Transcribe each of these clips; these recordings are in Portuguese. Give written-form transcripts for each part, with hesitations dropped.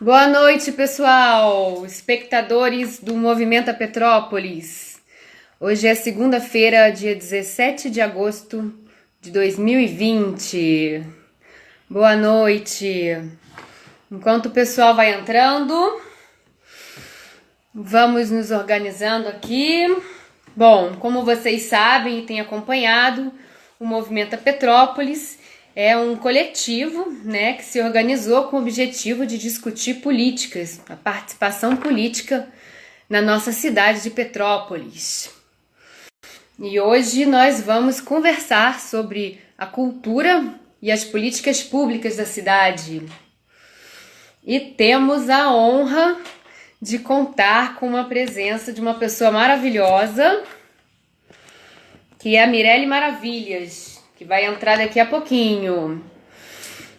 Boa noite, pessoal, espectadores do Movimento a Petrópolis. Hoje é segunda-feira, dia 17 de agosto de 2020. Boa noite. Enquanto o pessoal vai entrando, vamos nos organizando aqui. Bom, como vocês sabem e têm acompanhado, o Movimento a Petrópolis é um coletivo, né, que se organizou com o objetivo de discutir políticas, a participação política na nossa cidade de Petrópolis. E hoje nós vamos conversar sobre a cultura e as políticas públicas da cidade. E temos a honra de contar com a presença de uma pessoa maravilhosa, que é a Mirelle Maravilhas, que vai entrar daqui a pouquinho.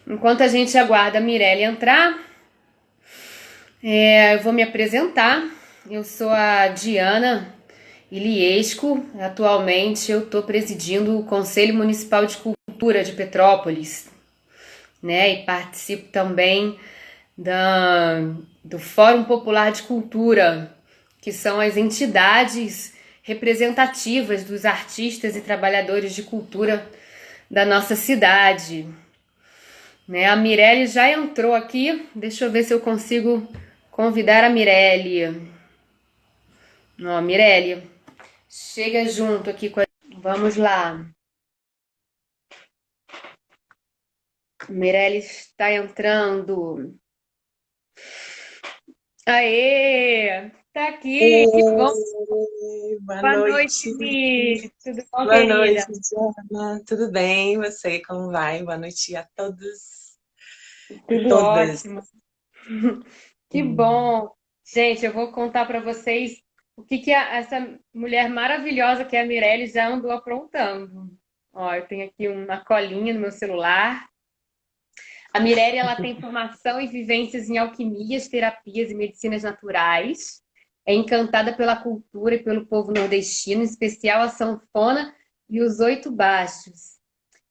Enquanto a gente aguarda a Mirelle entrar, eu vou me apresentar. Eu sou a Diana Iliesco. Atualmente eu estou presidindo o Conselho Municipal de Cultura de Petrópolis, né? E participo também do Fórum Popular de Cultura, que são as entidades representativas dos artistas e trabalhadores de cultura da nossa cidade. Né? A Mirelle já entrou aqui, deixa eu ver se eu consigo convidar a Mirelle. Ó, Mirelle, chega junto aqui com a... Vamos lá. Mirelle está entrando. Aê! Tá aqui, que bom. Oi, boa Boa noite, noite. Mi. Tudo bom, Boa noite, querida? Diana. Tudo bem? E você, como vai? Boa noite a todos e Tudo todas. ótimo. Que bom. Gente, eu vou contar para vocês o que essa mulher maravilhosa que é a Mirelle já andou aprontando. Ó, eu tenho aqui uma colinha no meu celular. A Mirelle, ela tem formação e vivências em alquimias, terapias e medicinas naturais. É encantada pela cultura e pelo povo nordestino, em especial a sanfona e os oito baixos.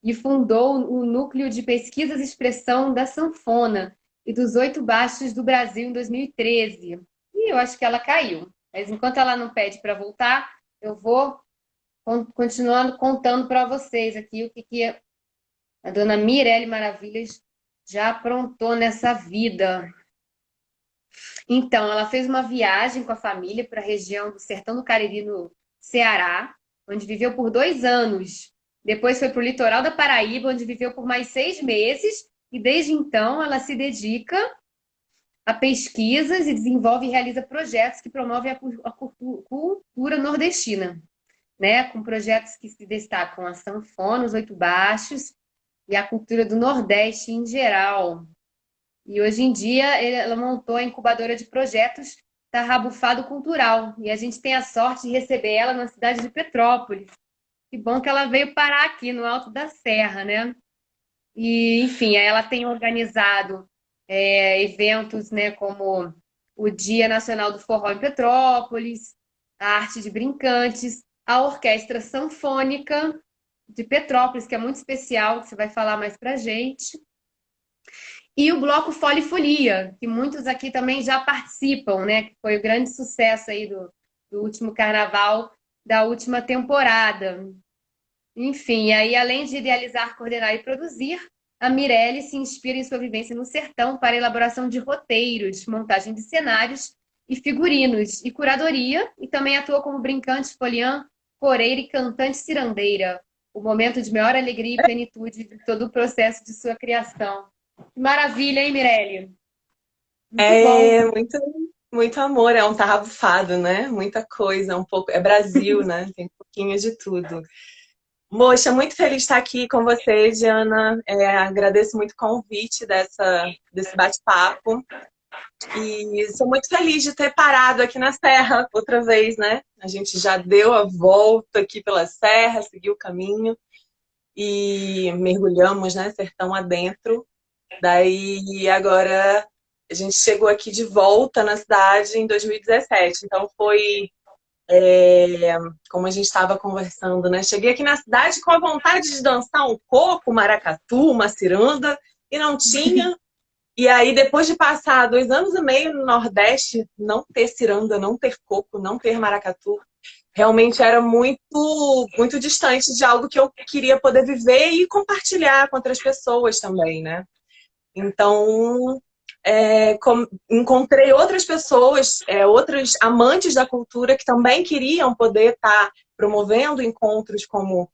E fundou o Núcleo de Pesquisas e Expressão da Sanfona e dos Oito Baixos do Brasil em 2013. E eu acho que ela caiu. Mas enquanto ela não pede para voltar, eu vou continuando contando para vocês aqui o que a dona Mirelle Maravilhas já aprontou nessa vida. Então, ela fez uma viagem com a família para a região do Sertão do Cariri, no Ceará, onde viveu por 2 anos. Depois foi para o litoral da Paraíba, onde viveu por mais 6 meses. E desde então, ela se dedica a pesquisas e desenvolve e realiza projetos que promovem a cultura nordestina, né? Com projetos que se destacam a sanfona, os oito baixos e a cultura do Nordeste em geral. E hoje em dia ela montou a incubadora de projetos da Rabufado Cultural. E a gente tem a sorte de receber ela na cidade de Petrópolis. Que bom que ela veio parar aqui no Alto da Serra, né? E, enfim, ela tem organizado eventos, né, como o Dia Nacional do Forró em Petrópolis, a Arte de Brincantes, a Orquestra Sanfônica de Petrópolis, que é muito especial, que você vai falar mais pra gente. E o bloco Fole e Folia, que muitos aqui também já participam, né? Que foi o grande sucesso aí do último carnaval da última temporada. Enfim, aí além de idealizar, coordenar e produzir, a Mirelle se inspira em sua vivência no sertão para a elaboração de roteiros, montagem de cenários e figurinos, e curadoria, e também atua como brincante, foliã, coreira e cantante cirandeira. O momento de maior alegria e plenitude de todo o processo de sua criação. Que maravilha, hein, Mirelle? Muito bom. É muito amor, é um tarrafado, né? Muita coisa, um pouco. É Brasil, né? Tem um pouquinho de tudo. Moxa, muito feliz de estar aqui com você, Diana. Agradeço muito o convite desse bate-papo. E sou muito feliz de ter parado aqui na Serra outra vez, né? A gente já deu a volta aqui pela Serra, seguiu o caminho e mergulhamos, né, sertão adentro. Daí agora a gente chegou aqui de volta na cidade em 2017. Então foi como a gente estava conversando, né? Cheguei aqui na cidade com a vontade de dançar um coco, maracatu, uma ciranda, e não tinha. E aí, depois de passar 2 anos e meio no Nordeste, não ter ciranda, não ter coco, não ter maracatu, realmente era muito distante de algo que eu queria poder viver e compartilhar com outras pessoas também, né? Então, encontrei outras pessoas, outros amantes da cultura que também queriam poder estar promovendo encontros como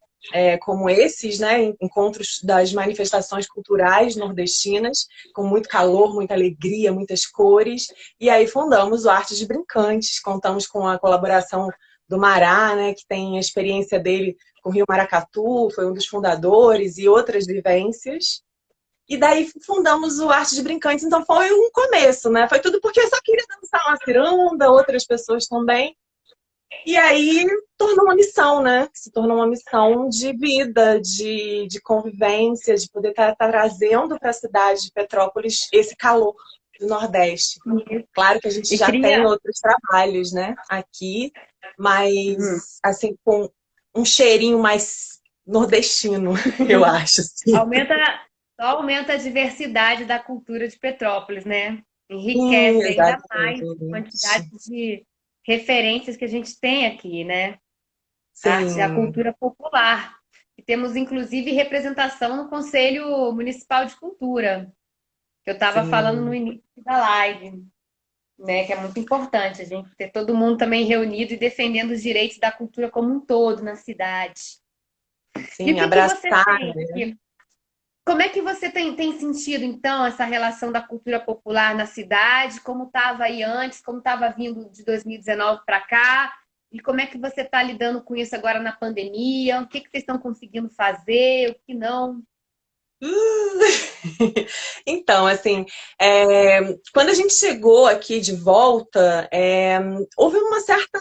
esses, né? Encontros das manifestações culturais nordestinas, com muito calor, muita alegria, muitas cores. E aí fundamos o Arte de Brincantes, contamos com a colaboração do Mará, né? Que tem a experiência dele com o Rio Maracatu, foi um dos fundadores, e outras vivências. E daí fundamos o Arte de Brincantes, então foi um começo, né? Foi tudo porque eu só queria dançar uma ciranda, outras pessoas também. E aí tornou uma missão, né? Se tornou uma missão de vida, de convivência, de poder estar trazendo para a cidade de Petrópolis esse calor do Nordeste. Claro que a gente E já tem cria. outros trabalhos, né? Aqui, mas assim, com um cheirinho mais nordestino, eu acho. Assim. Aumenta, só aumenta a diversidade da cultura de Petrópolis, né? Sim, Enriquece ainda mais a quantidade exatamente. de referências que a gente tem aqui, né? A arte, a Sim, cultura popular. E temos, inclusive, representação no Conselho Municipal de Cultura, que eu estava falando no sim, início da live, né? Que é muito importante a gente ter todo mundo também reunido e defendendo os direitos da cultura como um todo na cidade. E o sim, que que você abraçar, né? sente? Como é que você tem sentido, então, essa relação da cultura popular na cidade? Como estava aí antes? Como estava vindo de 2019 para cá? E como é que você está lidando com isso agora na pandemia? O que que vocês estão conseguindo fazer? O que não? Então, assim, quando a gente chegou aqui de volta, houve uma certa.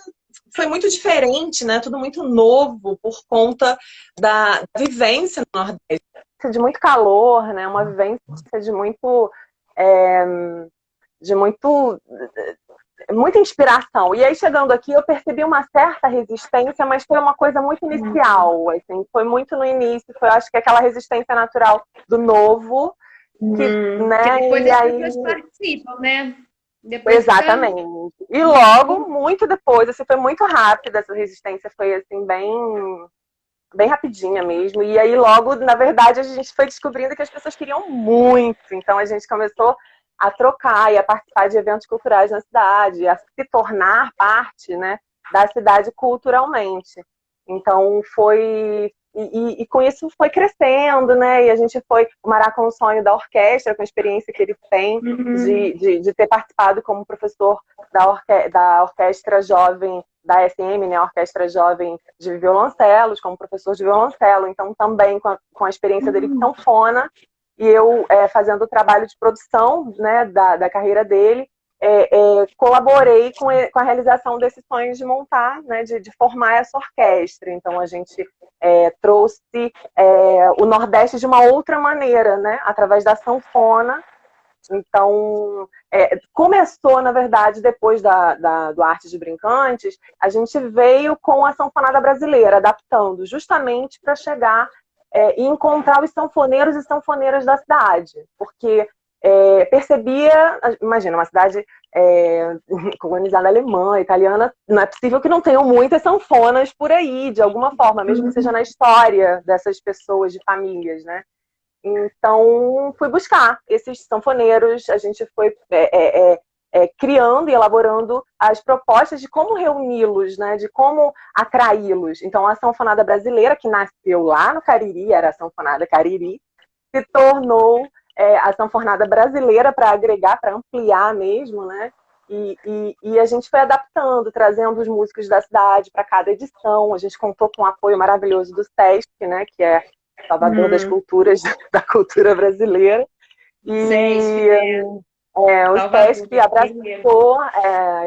Foi muito diferente, né? Tudo muito novo por conta da vivência no Nordeste. De muito calor, né? Uma vivência de é, muito muita inspiração. E aí, chegando aqui, eu percebi uma certa resistência, mas foi uma coisa muito inicial, assim, foi muito no início, foi, acho que aquela resistência natural do novo, que, Porque né, depois e as aí, pessoas participam, né? Depois fica. exatamente. E logo, muito depois, assim, foi muito rápida essa resistência, foi, assim, bem rapidinha mesmo. E aí, logo, na verdade, a gente foi descobrindo que as pessoas queriam muito. Então, a gente começou a trocar e a participar de eventos culturais na cidade, a se tornar parte, né, da cidade culturalmente. Então, foi. E com isso foi crescendo, né? E a gente foi. O Mará com o sonho da orquestra, com a experiência que ele tem de ter participado como professor da orquestra jovem da SM, né, a Orquestra Jovem de Violoncelos, como professor de violoncelo, então também com a experiência dele de sanfona, e eu fazendo o trabalho de produção, né, da carreira dele, colaborei com a realização desses sonhos de montar, né, de formar essa orquestra. Então a gente trouxe o Nordeste de uma outra maneira, né, através da sanfona. Então, começou, na verdade, depois do Arte de Brincantes, a gente veio com a sanfonada brasileira, adaptando, justamente para chegar e encontrar os sanfoneiros e sanfoneiras da cidade. Porque percebia, imagina, uma cidade colonizada alemã, italiana, não é possível que não tenham muitas sanfonas por aí, de alguma forma, mesmo que seja na história dessas pessoas, de famílias, né? Então, fui buscar esses sanfoneiros, a gente foi criando e elaborando as propostas de como reuni-los, né, de como atraí-los. Então, a sanfonada brasileira, que nasceu lá no Cariri, era a sanfonada Cariri, se tornou a sanfonada brasileira para agregar, para ampliar mesmo, né? E a gente foi adaptando, trazendo os músicos da cidade para cada edição. A gente contou com o apoio maravilhoso do SESC, né, que é Salvador das Culturas, da cultura brasileira. Sesc, E né? o Salvador. SESC abraçou,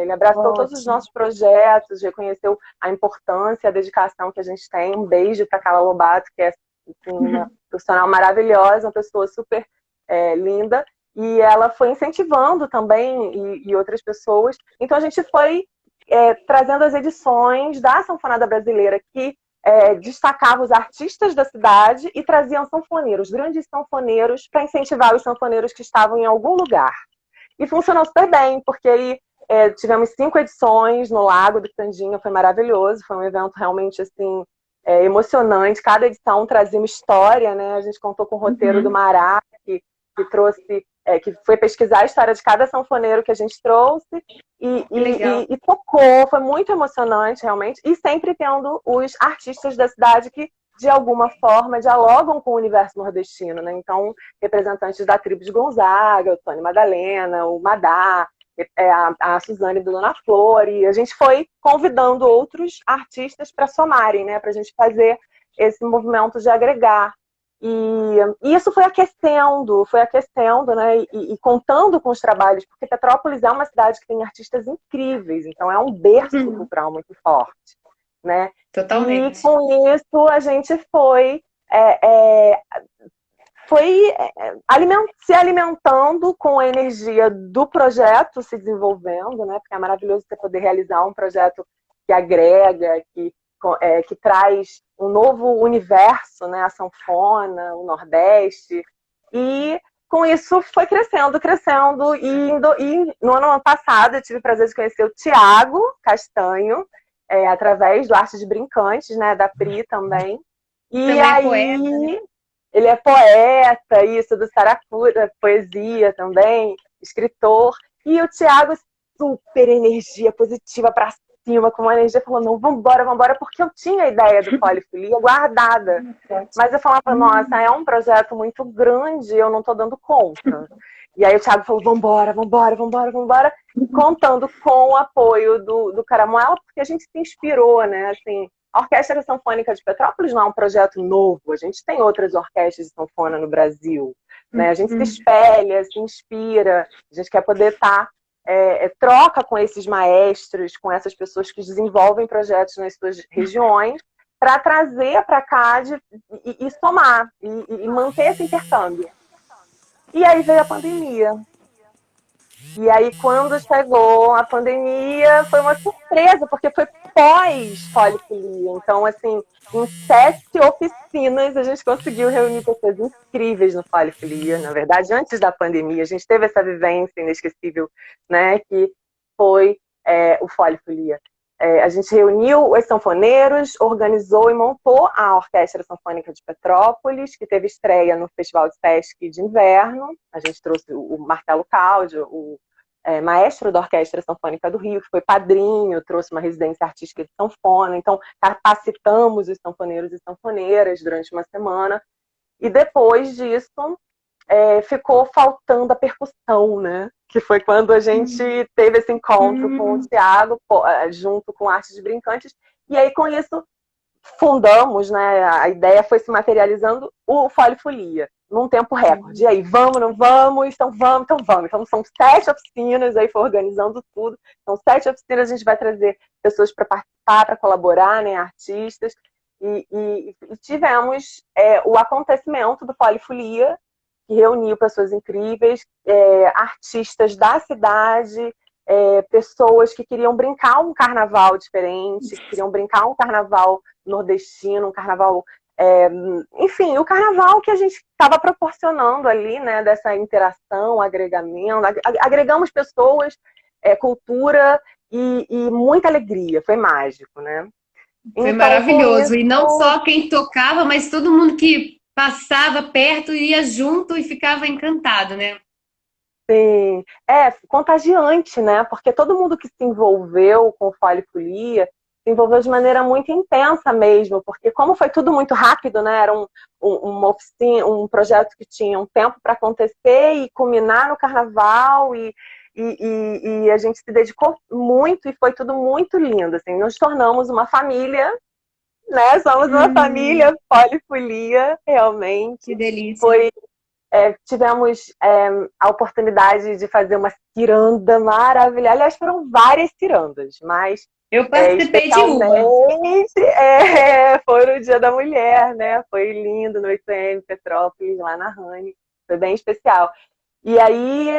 ele abraçou todos os Ótimo. nossos projetos, reconheceu a importância, a dedicação que a gente tem. Um beijo para Carla Lobato, que é assim, uma profissional maravilhosa, uma pessoa super linda. E ela foi incentivando também, e outras pessoas. Então a gente foi trazendo as edições da Sanfonada Brasileira, que destacava os artistas da cidade e traziam sanfoneiros, grandes sanfoneiros, para incentivar os sanfoneiros que estavam em algum lugar. E funcionou super bem, porque aí tivemos 5 edições no Lago do Candinha, foi maravilhoso, foi um evento realmente assim, emocionante. Cada edição trazia uma história, né? A gente contou com o roteiro do Mará, que trouxe, que foi pesquisar a história de cada sanfoneiro que a gente trouxe e tocou, foi muito emocionante realmente, e sempre tendo os artistas da cidade que de alguma forma dialogam com o universo nordestino, né? Então, representantes da tribo de Gonzaga, o Tony Madalena, o Madá, a Suzane do Dona Flor, e a gente foi convidando outros artistas para somarem, né? Para a gente fazer esse movimento de agregar. E isso foi aquecendo, né? E contando com os trabalhos, porque Petrópolis é uma cidade que tem artistas incríveis, então é um berço cultural muito forte, né? Totalmente. E com isso a gente foi se alimentando com a energia do projeto se desenvolvendo, né? Porque é maravilhoso você poder realizar um projeto que agrega, que traz um novo universo, né? A sanfona, o Nordeste. E com isso foi crescendo. E no ano passado eu tive o prazer de conhecer o Tiago Castanho, através do Arte de Brincantes, né? Da Pri também. E também aí... é poeta, né? Ele é poeta, isso, do Saracura, poesia também, escritor. E o Thiago, super energia positiva pra cima, com uma energia, falou, não, vambora, porque eu tinha a ideia do Polifolia guardada. Mas eu falava, nossa, é um projeto muito grande, eu não tô dando conta. E aí o Thiago falou, vambora, contando com o apoio do Caramuela, porque a gente se inspirou, né, assim... A Orquestra Sinfônica de Petrópolis não é um projeto novo, a gente tem outras orquestras de sanfona no Brasil, né? A gente se espelha, se inspira, a gente quer poder estar, troca com esses maestros, com essas pessoas que desenvolvem projetos nas suas regiões, para trazer para cá e somar, e manter esse intercâmbio. E aí veio a pandemia. E aí, quando chegou a pandemia, foi uma surpresa, porque foi pós-polifilia. Então, assim, em 7 oficinas, a gente conseguiu reunir pessoas incríveis no polifilia. Na verdade, antes da pandemia, a gente teve essa vivência inesquecível, né, que foi o polifilia. A gente reuniu os sanfoneiros, organizou e montou a Orquestra Sinfônica de Petrópolis, que teve estreia no Festival de Sesc de Inverno. A gente trouxe o Marcelo Cláudio, o maestro da Orquestra Sinfônica do Rio, que foi padrinho, trouxe uma residência artística de sanfona. Então, capacitamos os sanfoneiros e sanfoneiras durante uma semana. E depois disso, ficou faltando a percussão, né? Que foi quando a gente teve esse encontro com o Thiago, junto com Arte de Brincantes. E aí, com isso, fundamos, né? A ideia foi se materializando o Polifolia, num tempo recorde. E aí, vamos, não vamos? Então vamos. Então são 7 oficinas, aí foi organizando tudo. São 7 oficinas, a gente vai trazer pessoas para participar, para colaborar, né? Artistas. E tivemos o acontecimento do Polifolia, que reuniu pessoas incríveis, artistas da cidade, pessoas que queriam brincar um carnaval diferente, que queriam brincar um carnaval nordestino, um carnaval... enfim, o carnaval que a gente estava proporcionando ali, né, dessa interação, agregamento, agregamos pessoas, cultura e muita alegria, foi mágico, né? Foi Então, maravilhoso. isso... E não só quem tocava, mas todo mundo que passava perto ia junto e ficava encantado, né? Sim, contagiante, né? Porque todo mundo que se envolveu com Polifolia se envolveu de maneira muito intensa mesmo, porque como foi tudo muito rápido, né? Era uma oficina, um projeto que tinha um tempo para acontecer e culminar no carnaval e a gente se dedicou muito e foi tudo muito lindo, assim. Nos tornamos uma família, né? Somos uma família Polifolia, realmente. Que delícia. Tivemos a oportunidade de fazer uma ciranda maravilhosa. Aliás, foram várias cirandas, mas eu participei de uma. Foi no Dia da Mulher, né? Foi lindo no 8M Petrópolis, lá na Rani. Foi bem especial. E aí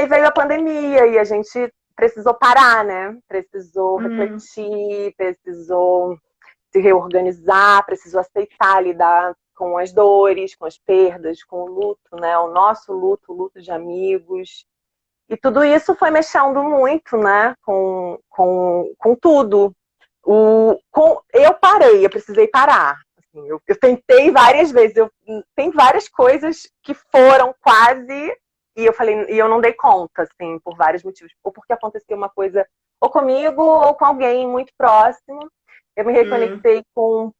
veio a pandemia e a gente precisou parar, né? Precisou refletir, precisou se reorganizar, precisou aceitar, lidar com as dores, com as perdas, com o luto, né? O nosso luto, o luto de amigos. E tudo isso foi mexendo muito, né? Com tudo. Eu parei, eu precisei parar. Assim, eu tentei várias vezes, tem várias coisas que foram quase, e eu falei, e eu não dei conta, assim, por vários motivos. Ou porque aconteceu uma coisa ou comigo ou com alguém muito próximo. Eu me reconectei com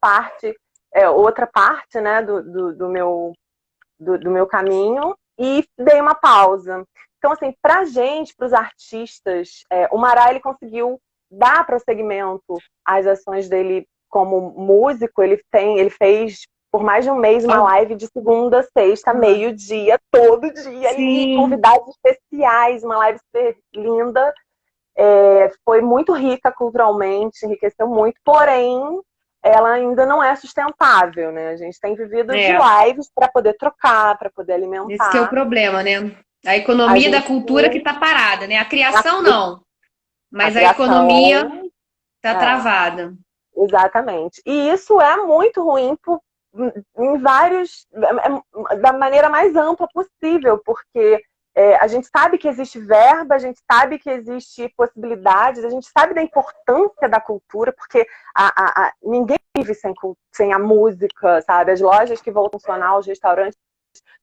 outra parte, né, do meu caminho, e dei uma pausa. Então, assim, pra gente, pros artistas, o Mará, ele conseguiu dar prosseguimento às ações dele como músico. Ele fez por mais de um mês uma live de segunda a sexta, meio-dia, todo dia ali, convidados especiais, uma live super linda. Foi muito rica culturalmente, enriqueceu muito, porém ela ainda não é sustentável, né? A gente tem vivido de lives para poder trocar, para poder alimentar. Esse que é o problema, né? A economia da cultura que está parada, né? A criação não, mas a economia está travada. Exatamente. E isso é muito ruim da maneira mais ampla possível, porque a gente sabe que existe verba, a gente sabe que existe possibilidades, a gente sabe da importância da cultura, porque ninguém vive sem a música, sabe? As lojas que vão funcionar, os restaurantes,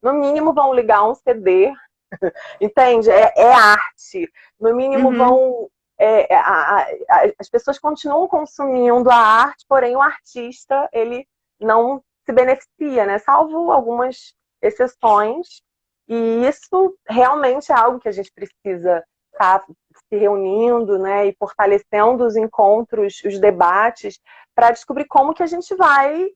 no mínimo vão ligar um CD, entende? É arte. No mínimo vão... as pessoas continuam consumindo a arte, porém o artista, ele não se beneficia, né? Salvo algumas exceções. E isso realmente é algo que a gente precisa estar se reunindo, né, e fortalecendo os encontros, os debates, para descobrir como que a gente vai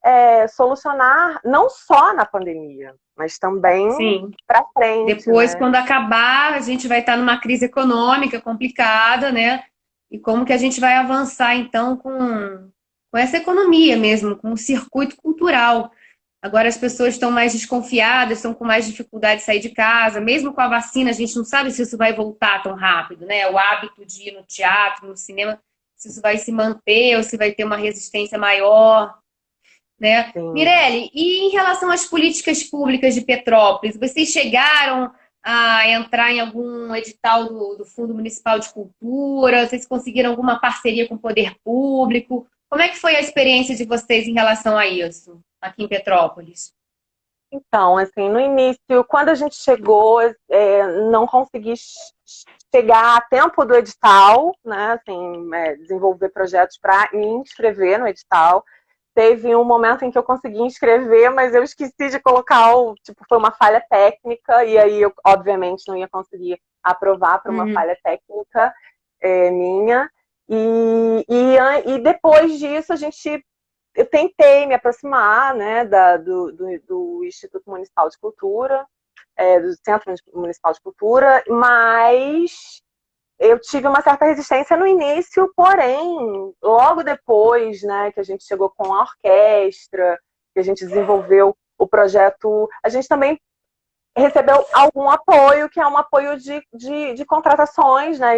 solucionar, não só na pandemia, mas também para frente. Depois, né? quando acabar, a gente vai estar numa crise econômica complicada, né? E como que a gente vai avançar, então, com essa economia mesmo, com o circuito cultural. Agora as pessoas estão mais desconfiadas, estão com mais dificuldade de sair de casa. Mesmo com a vacina, a gente não sabe se isso vai voltar tão rápido, né? O hábito de ir no teatro, no cinema, se isso vai se manter ou se vai ter uma resistência maior, né? Mirelle, e em relação às políticas públicas de Petrópolis, vocês chegaram a entrar em algum edital do Fundo Municipal de Cultura? Vocês conseguiram alguma parceria com o poder público? Como é que foi a experiência de vocês em relação a isso, aqui em Petrópolis? Então, assim, no início, quando a gente chegou, não consegui chegar a tempo do edital, né? Assim, desenvolver projetos para me inscrever no edital. Teve um momento em que eu consegui inscrever, mas eu esqueci de colocar foi uma falha técnica, e aí eu, obviamente, não ia conseguir aprovar por uma falha técnica minha. E depois disso, eu tentei me aproximar, né, do Instituto Municipal de Cultura, do Centro Municipal de Cultura, mas eu tive uma certa resistência no início, porém, logo depois, né, que a gente chegou com a orquestra, que a gente desenvolveu o projeto, a gente também recebeu algum apoio, que é um apoio de contratações, né,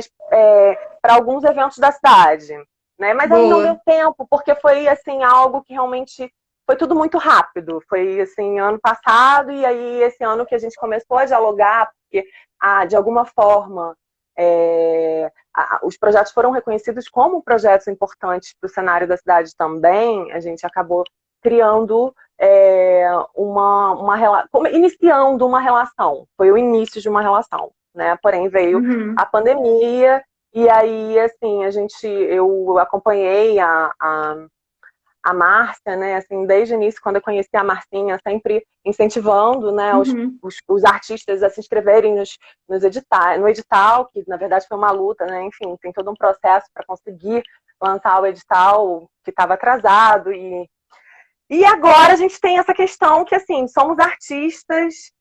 para alguns eventos da cidade. Né? Mas aí não deu tempo, porque foi assim, algo que realmente foi tudo muito rápido. Foi assim, ano passado, e aí esse ano que a gente começou a dialogar, porque de alguma forma os projetos foram reconhecidos como projetos importantes para o cenário da cidade também. A gente acabou criando iniciando uma relação. Foi o início de uma relação, né? Porém veio a pandemia, e aí assim eu acompanhei a Márcia, né? Assim, desde o início, quando eu conheci a Marcinha, sempre incentivando, né, os artistas a se inscreverem no edital, que na verdade foi uma luta, né? Enfim, tem todo um processo para conseguir lançar o edital que estava atrasado. E agora a gente tem essa questão que, assim, somos artistas,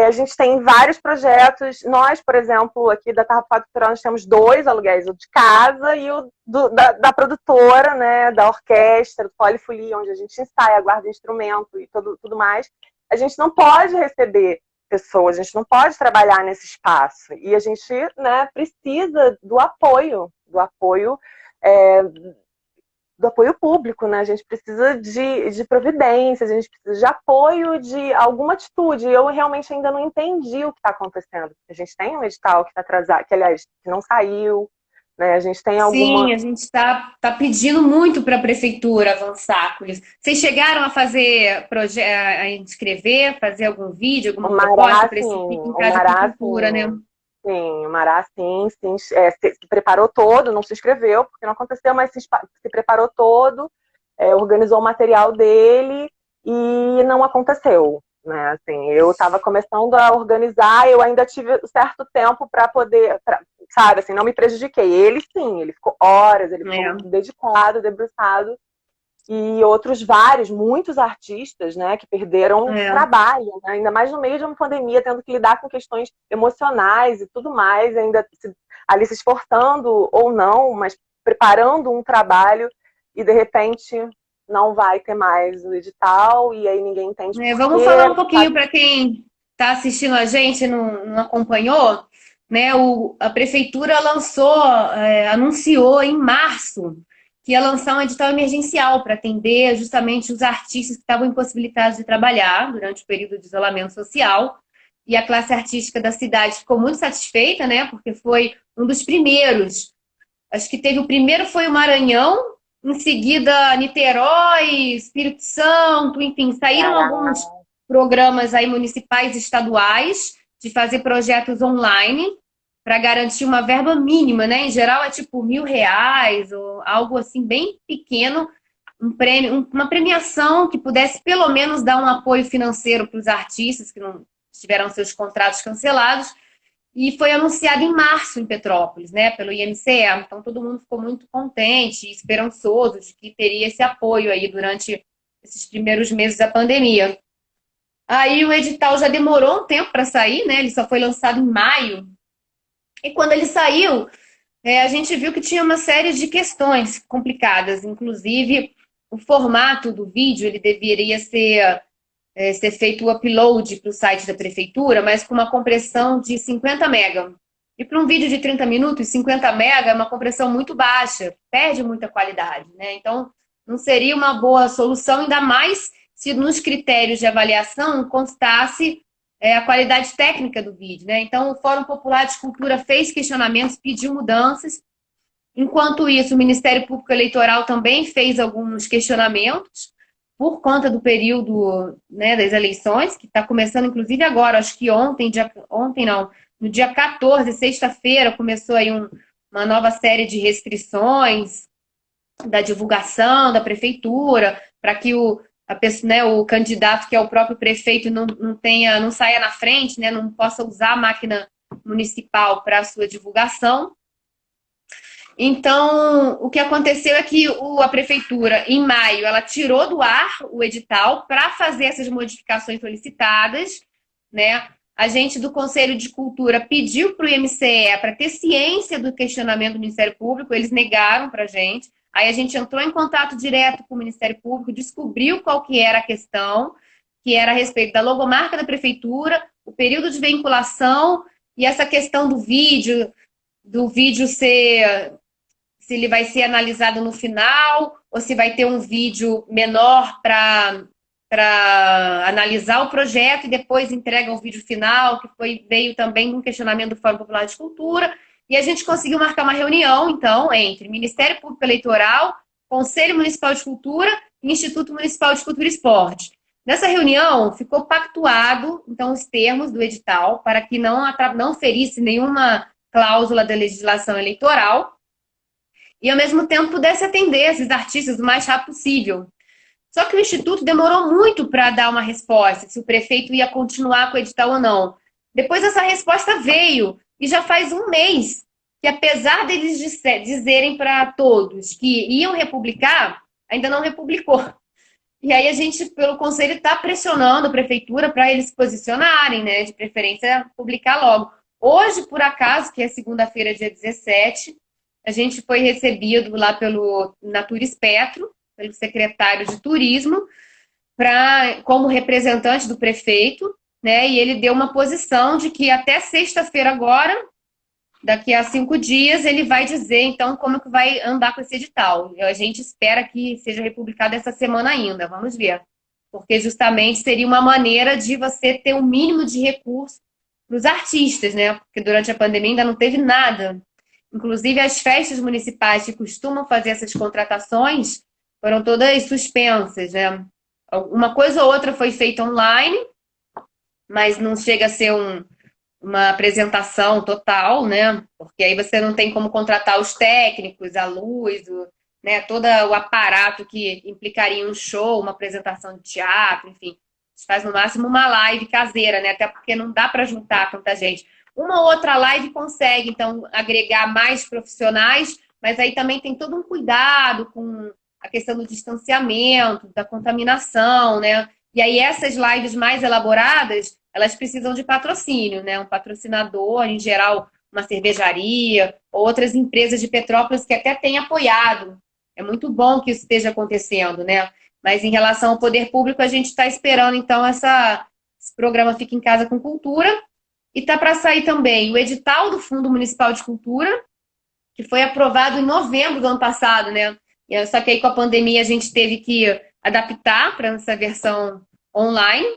a gente tem vários projetos. Nós, por exemplo, aqui da Tarrafada Cultural, nós temos 2 aluguéis, o de casa e o da produtora, né, da orquestra, do Polifolia, onde a gente ensaia, guarda instrumento e tudo mais. A gente não pode receber pessoas, a gente não pode trabalhar nesse espaço. E a gente, né, precisa do apoio do apoio público, né? A gente precisa de providências, a gente precisa de apoio, de alguma atitude. Eu realmente ainda não entendi o que está acontecendo. A gente tem um edital que está atrasado, que, aliás, que não saiu, né? A gente tem Sim, alguma... a gente está pedindo muito para a prefeitura avançar com isso. Vocês chegaram a fazer a inscrever, fazer algum vídeo, O alguma proposta Mará, para sim. esse Fique em O Casa com Mará, Cultura, né? sim. O Mará, sim. Se preparou todo, não se inscreveu, porque não aconteceu, mas se preparou todo, organizou o material dele e não aconteceu. Né? Assim, eu estava começando a organizar, eu ainda tive certo tempo para poder, sabe, assim, não me prejudiquei. Ele sim, ele ficou horas, ele ficou É, dedicado, debruçado, e outros vários, muitos artistas, né, que perderam é. trabalho, né? Ainda mais no meio de uma pandemia, tendo que lidar com questões emocionais e tudo mais, ainda ali se esforçando ou não, mas preparando um trabalho e de repente não vai ter mais o edital e aí ninguém entende por Vamos quê. falar um pouquinho para quem está assistindo a gente e não acompanhou, né? A prefeitura anunciou em março que ia lançar um edital emergencial para atender justamente os artistas que estavam impossibilitados de trabalhar durante o período de isolamento social. E a classe artística da cidade ficou muito satisfeita, né? Porque foi um dos primeiros. Acho que teve o primeiro foi o Maranhão, em seguida Niterói, Espírito Santo, enfim, saíram alguns Caraca. programas aí municipais e estaduais de fazer projetos online para garantir uma verba mínima, né? Em geral é tipo R$ 1.000 ou algo assim bem pequeno, um prêmio, uma premiação que pudesse pelo menos dar um apoio financeiro para os artistas que não tiveram seus contratos cancelados. E foi anunciado em março em Petrópolis, né, pelo IMCE. Então todo mundo ficou muito contente e esperançoso de que teria esse apoio aí durante esses primeiros meses da pandemia. Aí o edital já demorou um tempo para sair, né? Ele só foi lançado em maio. E quando ele saiu, a gente viu que tinha uma série de questões complicadas, inclusive o formato do vídeo, ele deveria ser feito o upload para o site da prefeitura, mas com uma compressão de 50 mega. E para um vídeo de 30 minutos, 50 mega é uma compressão muito baixa, perde muita qualidade, né? Então, não seria uma boa solução, ainda mais se nos critérios de avaliação constasse a qualidade técnica do vídeo, né? Então, o Fórum Popular de Cultura fez questionamentos, pediu mudanças. Enquanto isso, o Ministério Público Eleitoral também fez alguns questionamentos por conta do período, né, das eleições, que está começando inclusive agora, acho que ontem não, no dia 14, sexta-feira, começou aí uma nova série de restrições da divulgação da prefeitura, para que o candidato, que é o próprio prefeito, não saia na frente, né, não possa usar a máquina municipal para a sua divulgação. Então, o que aconteceu é que a prefeitura, em maio, ela tirou do ar o edital para fazer essas modificações solicitadas, né? A gente do Conselho de Cultura pediu para o IMCE para ter ciência do questionamento do Ministério Público, eles negaram para a gente. Aí a gente entrou em contato direto com o Ministério Público, descobriu qual que era a questão, que era a respeito da logomarca da prefeitura, o período de vinculação e essa questão do vídeo se ele vai ser analisado no final, ou se vai ter um vídeo menor para analisar o projeto e depois entrega o vídeo final, que veio também um questionamento do Fórum Popular de Cultura. E a gente conseguiu marcar uma reunião, então, entre Ministério Público Eleitoral, Conselho Municipal de Cultura e Instituto Municipal de Cultura e Esporte. Nessa reunião, ficou pactuado, então, os termos do edital para que não ferisse nenhuma cláusula da legislação eleitoral e, ao mesmo tempo, pudesse atender esses artistas o mais rápido possível. Só que o Instituto demorou muito para dar uma resposta, se o prefeito ia continuar com o edital ou não. Depois essa resposta veio, e já faz um mês que, apesar deles dizerem para todos que iam republicar, ainda não republicou. E aí a gente, pelo Conselho, está pressionando a prefeitura para eles se posicionarem, né? De preferência, publicar logo. Hoje, por acaso, que é segunda-feira, dia 17, a gente foi recebido lá pelo Natura Espectro, pelo secretário de Turismo, como representante do prefeito, né? E ele deu uma posição de que até sexta-feira agora daqui a 5 dias ele vai dizer, então, como que vai andar com esse edital. A gente espera que seja republicado essa semana ainda, vamos ver. Porque justamente seria uma maneira de você ter um mínimo de recurso para os artistas, né? Porque durante a pandemia ainda não teve nada. Inclusive, as festas municipais que costumam fazer essas contratações foram todas suspensas, né? Uma coisa ou outra foi feita online, mas não chega a ser uma apresentação total, né? Porque aí você não tem como contratar os técnicos, a luz, né? Todo o aparato que implicaria um show, uma apresentação de teatro, enfim. A gente faz no máximo uma live caseira, né? Até porque não dá para juntar tanta gente. Uma ou outra live consegue, então, agregar mais profissionais, mas aí também tem todo um cuidado com a questão do distanciamento, da contaminação, né? E aí essas lives mais elaboradas, elas precisam de patrocínio, né? Um patrocinador, em geral, uma cervejaria, outras empresas de Petrópolis que até têm apoiado. É muito bom que isso esteja acontecendo, né? Mas em relação ao poder público, a gente está esperando, então, esse programa Fica em Casa com Cultura. E está para sair também o edital do Fundo Municipal de Cultura, que foi aprovado em novembro do ano passado, né? Só que aí com a pandemia a gente teve que adaptar para essa versão online,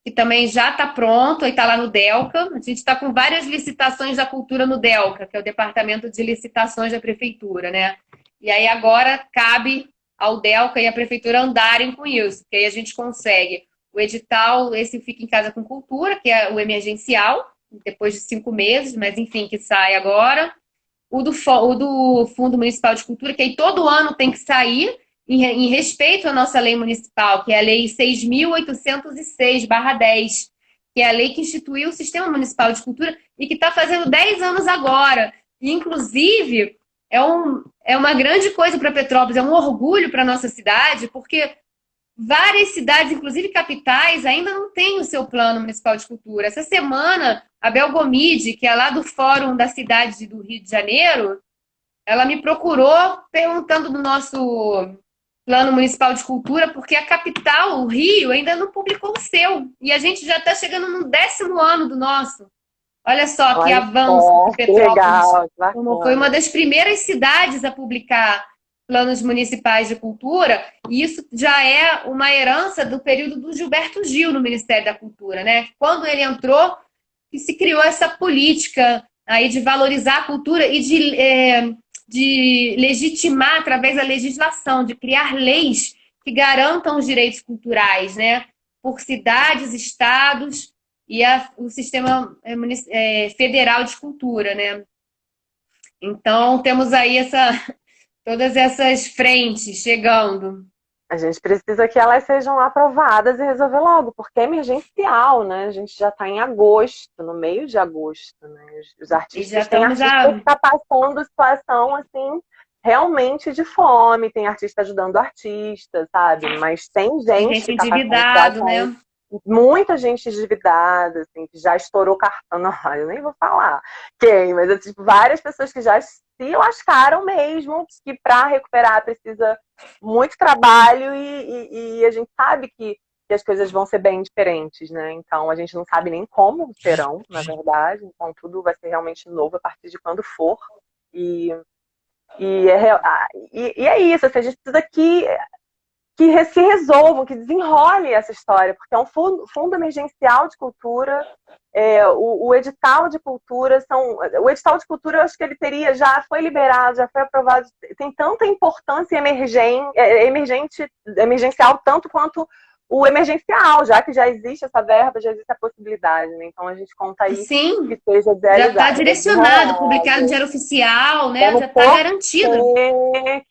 que também já está pronto e está lá no Delca. A gente está com várias licitações da cultura no Delca, que é o Departamento de Licitações da Prefeitura, né? E aí agora cabe ao Delca e à Prefeitura andarem com isso, porque aí a gente consegue o edital, esse Fica em Casa com Cultura, que é o emergencial, depois de 5 meses, mas enfim, que sai agora. O do Fundo Municipal de Cultura, que aí todo ano tem que sair, em respeito à nossa lei municipal, que é a Lei 6.806/10, que é a lei que instituiu o Sistema Municipal de Cultura e que está fazendo 10 anos agora. E, inclusive, é uma grande coisa para Petrópolis, é um orgulho para a nossa cidade, porque várias cidades, inclusive capitais, ainda não têm o seu plano municipal de cultura. Essa semana, a Bel Gomide, que é lá do Fórum da cidade do Rio de Janeiro, ela me procurou perguntando do nosso plano municipal de cultura, porque a capital, o Rio, ainda não publicou o seu. E a gente já está chegando no 10º ano do nosso. Olha só que Olha avanço só, que que Petrópolis legal, que foi uma bacana. das primeiras cidades a publicar planos municipais de cultura, e isso já é uma herança do período do Gilberto Gil no Ministério da Cultura, né? Quando ele entrou, que se criou essa política aí de valorizar a cultura e de legitimar através da legislação, de criar leis que garantam os direitos culturais, né? Por cidades, estados e o sistema federal de cultura, né? Então, temos aí todas essas frentes chegando. A gente precisa que elas sejam aprovadas e resolver logo, porque é emergencial, né? A gente já está em agosto, no meio de agosto, né? Os E já artistas, tem estamos artista que está passando situação, assim, realmente de fome, tem artista ajudando artista, sabe? Mas tem tem gente gente que está passando endividado, situação, né? muita gente endividada, assim, que já estourou cartão. Não, eu nem vou falar quem, mas tipo, várias pessoas que já se lascaram mesmo, que para recuperar precisa muito trabalho e a gente sabe que as coisas vão ser bem diferentes, né? Então a gente não sabe nem como serão, na verdade. Então tudo vai ser realmente novo a partir de quando for. E, e é isso, assim, a gente precisa que se resolvam, que desenrole essa história, porque é um fundo emergencial de cultura, o edital de cultura o edital de cultura eu acho que ele já foi liberado, já foi aprovado, tem tanta importância emergencial tanto quanto o emergencial, já que já existe essa verba, já existe a possibilidade, né? Então a gente conta aí Sim, que seja já está direcionado, publicado no desenrolado. Diário Oficial, né? Vamos Já está garantido. torcer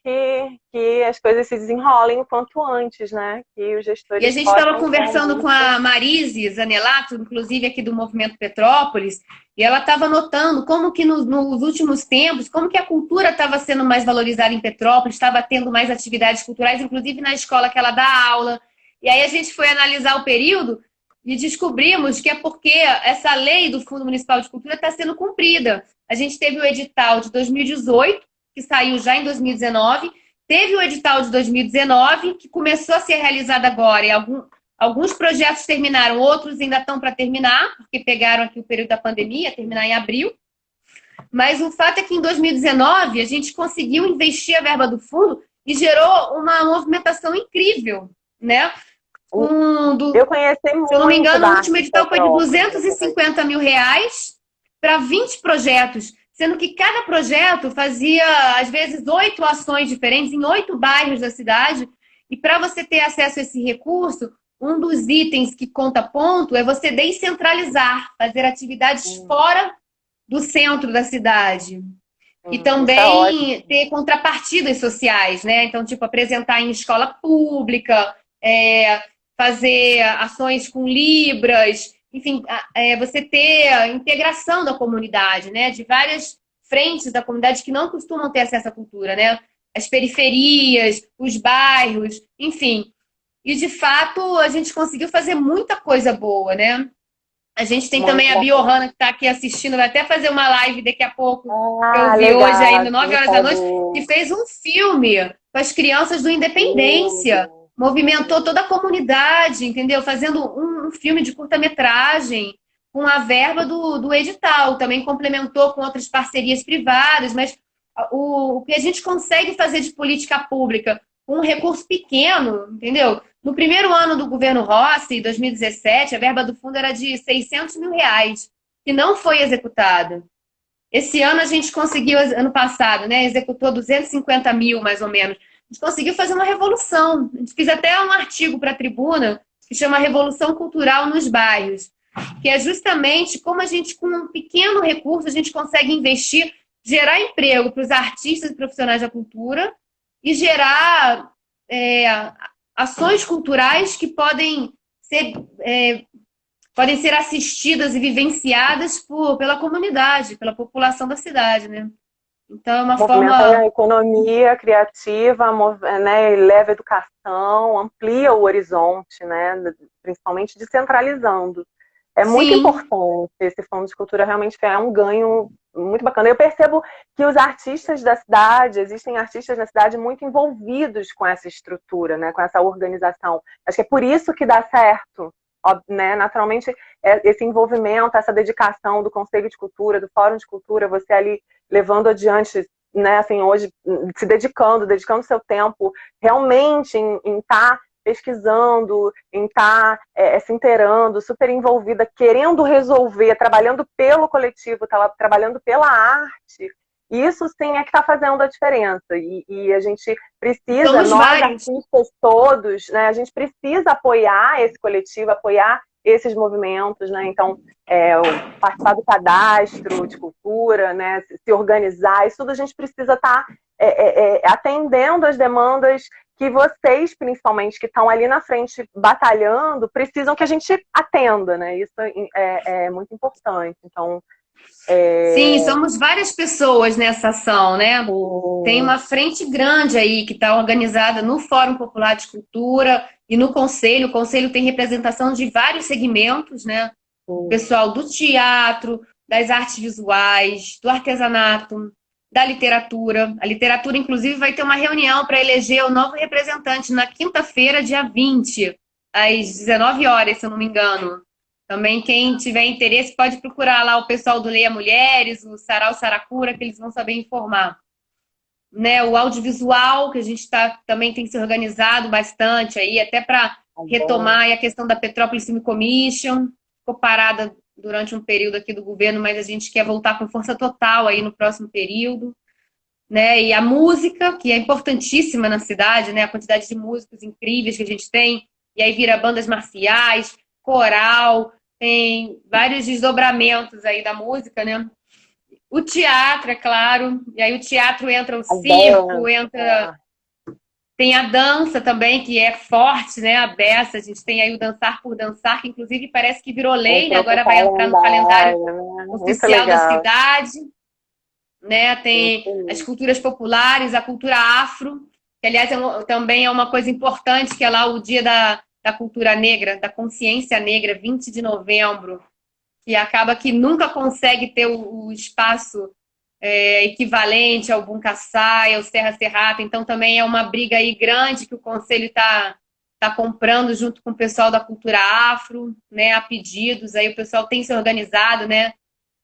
que as coisas se desenrolem o quanto antes, né? Que os E a gestores gente estava possam conversando com realmente. a Marise Zanelato, inclusive aqui do Movimento Petrópolis, e ela estava notando como que nos últimos tempos, como que a cultura estava sendo mais valorizada em Petrópolis, estava tendo mais atividades culturais, inclusive na escola que ela dá aula. E aí a gente foi analisar o período e descobrimos que é porque essa lei do Fundo Municipal de Cultura está sendo cumprida. A gente teve o edital de 2018, que saiu já em 2019, teve o edital de 2019, que começou a ser realizado agora, e alguns projetos terminaram, outros ainda estão para terminar, porque pegaram aqui o período da pandemia, terminar em abril. Mas o fato é que em 2019 a gente conseguiu investir a verba do fundo e gerou uma movimentação incrível, né? Eu conheci Se eu não me muito engano, da o arte último de edital foi de Petrópolis. 250 mil reais para 20 projetos, sendo que cada projeto fazia, às vezes, 8 ações diferentes em 8 bairros da cidade. E para você ter acesso a esse recurso, um dos itens que conta ponto é você descentralizar, fazer atividades fora do centro da cidade. E Isso é também ótimo. ter contrapartidas sociais, né? Então, tipo, apresentar em escola pública, fazer ações com libras, enfim, você ter a integração da comunidade, né? De várias frentes da comunidade que não costumam ter acesso à cultura, né? As periferias, os bairros, enfim. E, de fato, a gente conseguiu fazer muita coisa boa, né? A gente tem Muito também a bacana. Biohana que está aqui assistindo, vai até fazer uma live daqui a pouco, que eu Ah, vi hoje legal, ainda, você 9 me horas da noite, que falou. fez um filme com as crianças do Independência. Lindo. Movimentou toda a comunidade, entendeu? Fazendo um filme de curta-metragem com a verba do edital. Também complementou com outras parcerias privadas, mas o que a gente consegue fazer de política pública com um recurso pequeno, entendeu? No primeiro ano do governo Rossi, 2017, a verba do fundo era de 600 mil reais, que não foi executada. Esse ano a gente conseguiu, ano passado, né, executou 250 mil, mais ou menos. A gente conseguiu fazer uma revolução. A gente fez até um artigo para a Tribuna que chama Revolução Cultural nos Bairros, que é justamente como a gente, com um pequeno recurso, a gente consegue investir, gerar emprego para os artistas e profissionais da cultura e gerar ações culturais que podem ser assistidas e vivenciadas pela comunidade, pela população da cidade, né? Então é uma Movimenta a forma. economia criativa, né, leva a educação, amplia o horizonte, né, principalmente descentralizando. É muito Sim, importante. Esse fundo de cultura realmente é um ganho muito bacana. Eu percebo que os artistas da cidade, existem artistas na cidade muito envolvidos com essa estrutura, né, com essa organização. Acho que é por isso que dá certo, né? Naturalmente, esse envolvimento, essa dedicação do Conselho de Cultura, do Fórum de Cultura, você ali levando adiante, né, assim, hoje, se dedicando seu tempo realmente em estar pesquisando, em estar se inteirando, super envolvida, querendo resolver, trabalhando pelo coletivo, trabalhando pela arte. Isso sim é que está fazendo a diferença. E a gente precisa, somos nós vários. artistas todos, né, a gente precisa apoiar esse coletivo, apoiar esses movimentos, né? Então, participar do cadastro de cultura, né? Se organizar, isso tudo a gente precisa estar atendendo as demandas que vocês, principalmente, que estão ali na frente batalhando, precisam que a gente atenda, né? Isso é muito importante. Então, Sim, somos várias pessoas nessa ação, né? Tem o, uma frente grande aí que está organizada no Fórum Popular de Cultura e no Conselho. O Conselho tem representação de vários segmentos, né? O pessoal do teatro, das artes visuais, do artesanato, da literatura. A literatura, inclusive, vai ter uma reunião para eleger o novo representante na quinta-feira, dia 20, às 19 horas, se eu não me engano. Também, quem tiver interesse, pode procurar lá o pessoal do Leia Mulheres, o Sarau Saracura, que eles vão saber informar. Né, o audiovisual, que a gente também tem se organizado bastante aí, até para retomar aí a questão da Petrópolis Film Commission. Ficou parada durante um período aqui do governo, mas a gente quer voltar com força total aí no próximo período. Né? E a música, que é importantíssima na cidade, né? A quantidade de músicos incríveis que a gente tem, e aí vira bandas marciais, coral, tem vários desdobramentos aí da música, né? O teatro, é claro, e aí o teatro entra o circo, entra. Tem a dança também, que é forte, né? A beça, a gente tem aí o Dançar por Dançar, que inclusive parece que virou lei, né? entrou pro Agora vai entrar no calendário calendário, né? Muito oficial da legal. cidade, né? Muito Tem as lindo. culturas populares, a cultura afro, que aliás também é uma coisa importante, que é lá o dia da cultura negra, da consciência negra, 20 de novembro, que acaba que nunca consegue ter o espaço equivalente ao Buncaçai, ao Serra Serrata, então também é uma briga aí grande que o Conselho tá comprando junto com o pessoal da cultura afro, né, a pedidos, aí o pessoal tem se organizado, né,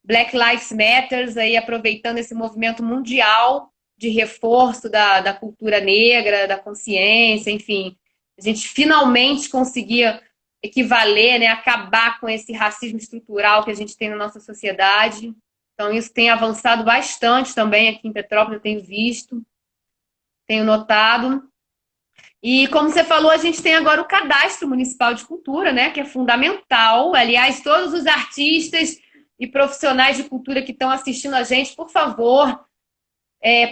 Black Lives Matter, aí aproveitando esse movimento mundial de reforço da cultura negra, da consciência, enfim. A gente finalmente conseguia equivaler, né, acabar com esse racismo estrutural que a gente tem na nossa sociedade. Então, isso tem avançado bastante também aqui em Petrópolis, eu tenho visto, tenho notado. E, como você falou, a gente tem agora o Cadastro Municipal de Cultura, né, que é fundamental. Aliás, todos os artistas e profissionais de cultura que estão assistindo a gente, por favor,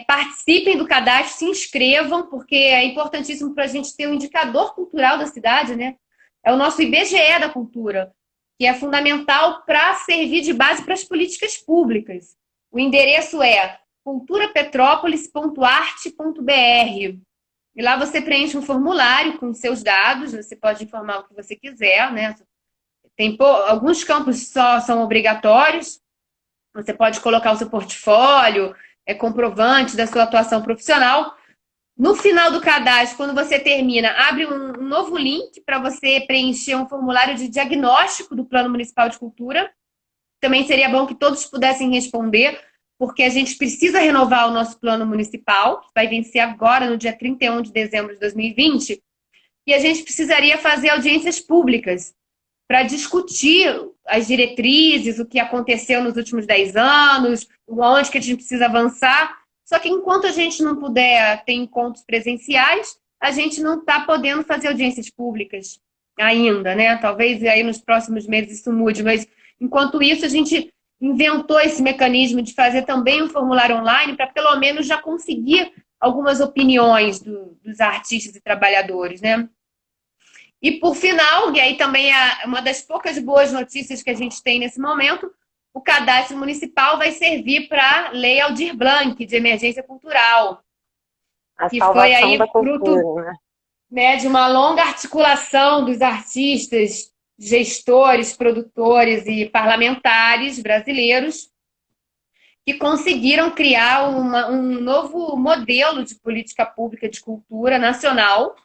participem do cadastro, se inscrevam, porque é importantíssimo para a gente ter um indicador cultural da cidade, né? É o nosso IBGE da cultura, que é fundamental para servir de base para as políticas públicas. O endereço é culturapetrópolis.arte.br. E lá você preenche um formulário com seus dados, você pode informar o que você quiser, né? Alguns campos só são obrigatórios, você pode colocar o seu portfólio, comprovante da sua atuação profissional. No final do cadastro, quando você termina, abre um novo link para você preencher um formulário de diagnóstico do Plano Municipal de Cultura. Também seria bom que todos pudessem responder, porque a gente precisa renovar o nosso plano municipal, que vai vencer agora no dia 31 de dezembro de 2020, e a gente precisaria fazer audiências públicas para discutir as diretrizes, o que aconteceu nos últimos 10 anos, onde que a gente precisa avançar. Só que enquanto a gente não puder ter encontros presenciais, a gente não está podendo fazer audiências públicas ainda, né? Talvez aí nos próximos meses isso mude, mas enquanto isso a gente inventou esse mecanismo de fazer também um formulário online para pelo menos já conseguir algumas opiniões dos artistas e trabalhadores, né? E por final, e aí também é uma das poucas boas notícias que a gente tem nesse momento, o cadastro municipal vai servir para a Lei Aldir Blanc, de emergência cultural. A que salvação foi aí da fruto, cultura, né, de uma longa articulação dos artistas, gestores, produtores e parlamentares brasileiros que conseguiram criar um novo modelo de política pública de cultura nacional,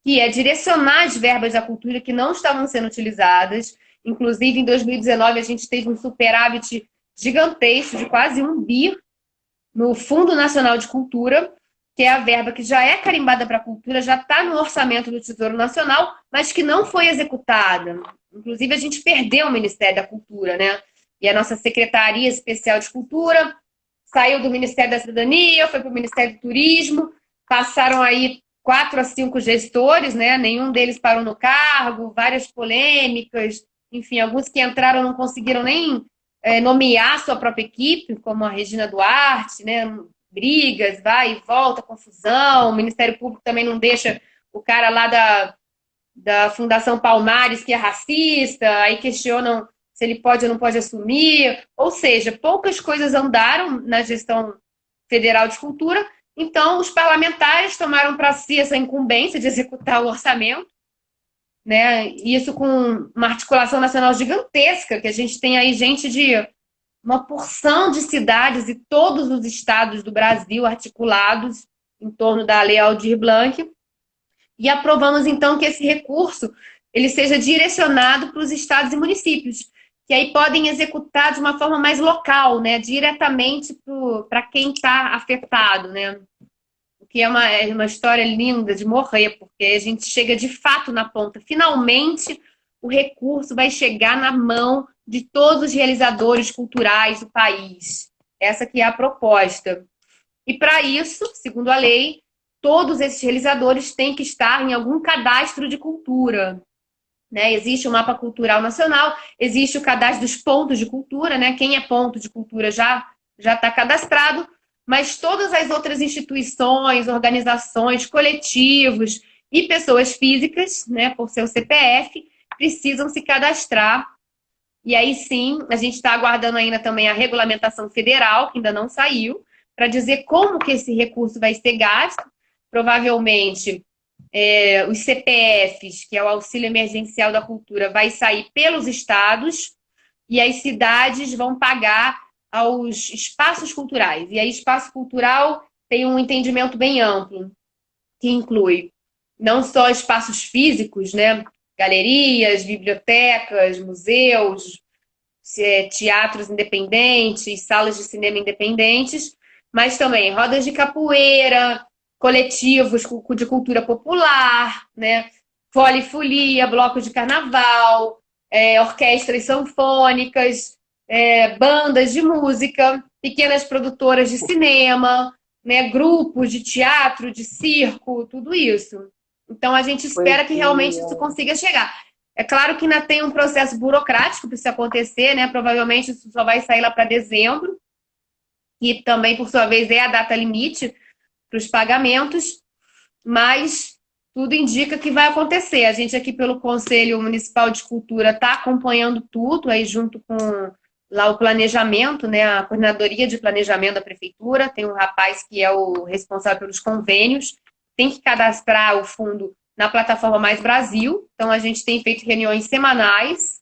que é direcionar as verbas da cultura que não estavam sendo utilizadas. Inclusive, em 2019, a gente teve um superávit gigantesco de quase 1 bi no Fundo Nacional de Cultura, que é a verba que já é carimbada para a cultura, já está no orçamento do Tesouro Nacional, mas que não foi executada. Inclusive, a gente perdeu o Ministério da Cultura, né? E a nossa Secretaria Especial de Cultura saiu do Ministério da Cidadania, foi para o Ministério do Turismo, passaram aí 4 a 5 gestores, né? Nenhum deles parou no cargo, várias polêmicas, enfim, alguns que entraram não conseguiram nem nomear sua própria equipe, como a Regina Duarte, né? Brigas, vai e volta, confusão, o Ministério Público também não deixa o cara lá da Fundação Palmares, que é racista, aí questionam se ele pode ou não pode assumir, ou seja, poucas coisas andaram na gestão federal de cultura. Então, os parlamentares tomaram para si essa incumbência de executar o orçamento, né? Isso com uma articulação nacional gigantesca, que a gente tem aí gente de uma porção de cidades e todos os estados do Brasil articulados em torno da Lei Aldir Blanc, e aprovamos, então, que esse recurso ele seja direcionado para os estados e municípios, que aí podem executar de uma forma mais local, né, diretamente para quem está afetado, né? O que é uma história linda de morrer, porque a gente chega de fato na ponta. Finalmente, o recurso vai chegar na mão de todos os realizadores culturais do país. Essa que é a proposta. E para isso, segundo a lei, todos esses realizadores têm que estar em algum cadastro de cultura. Né? Existe o Mapa Cultural Nacional, existe o cadastro dos pontos de cultura, né? Quem é ponto de cultura já está cadastrado, mas todas as outras instituições, organizações, coletivos e pessoas físicas, né, por seu CPF, precisam se cadastrar. E aí sim, a gente está aguardando ainda também a regulamentação federal, que ainda não saiu, para dizer como que esse recurso vai ser gasto. Provavelmente, os CPFs, que é o Auxílio Emergencial da Cultura, vai sair pelos estados e as cidades vão pagar aos espaços culturais. E aí, espaço cultural tem um entendimento bem amplo, que inclui não só espaços físicos, né? Galerias, bibliotecas, museus, teatros independentes, salas de cinema independentes, mas também rodas de capoeira, coletivos de cultura popular, né? Fole-folia, bloco de carnaval, orquestras sanfônicas, bandas de música, pequenas produtoras de cinema, né? Grupos de teatro, de circo, tudo isso. Então, a gente espera que realmente isso consiga chegar. É claro que ainda tem um processo burocrático para isso acontecer, né? Provavelmente isso só vai sair lá para dezembro, que também, por sua vez, é a data limite para os pagamentos, mas tudo indica que vai acontecer. A gente aqui pelo Conselho Municipal de Cultura está acompanhando tudo, aí junto com lá o planejamento, né? A coordenadoria de planejamento da prefeitura, tem um rapaz que é o responsável pelos convênios, tem que cadastrar o fundo na plataforma Mais Brasil. Então, a gente tem feito reuniões semanais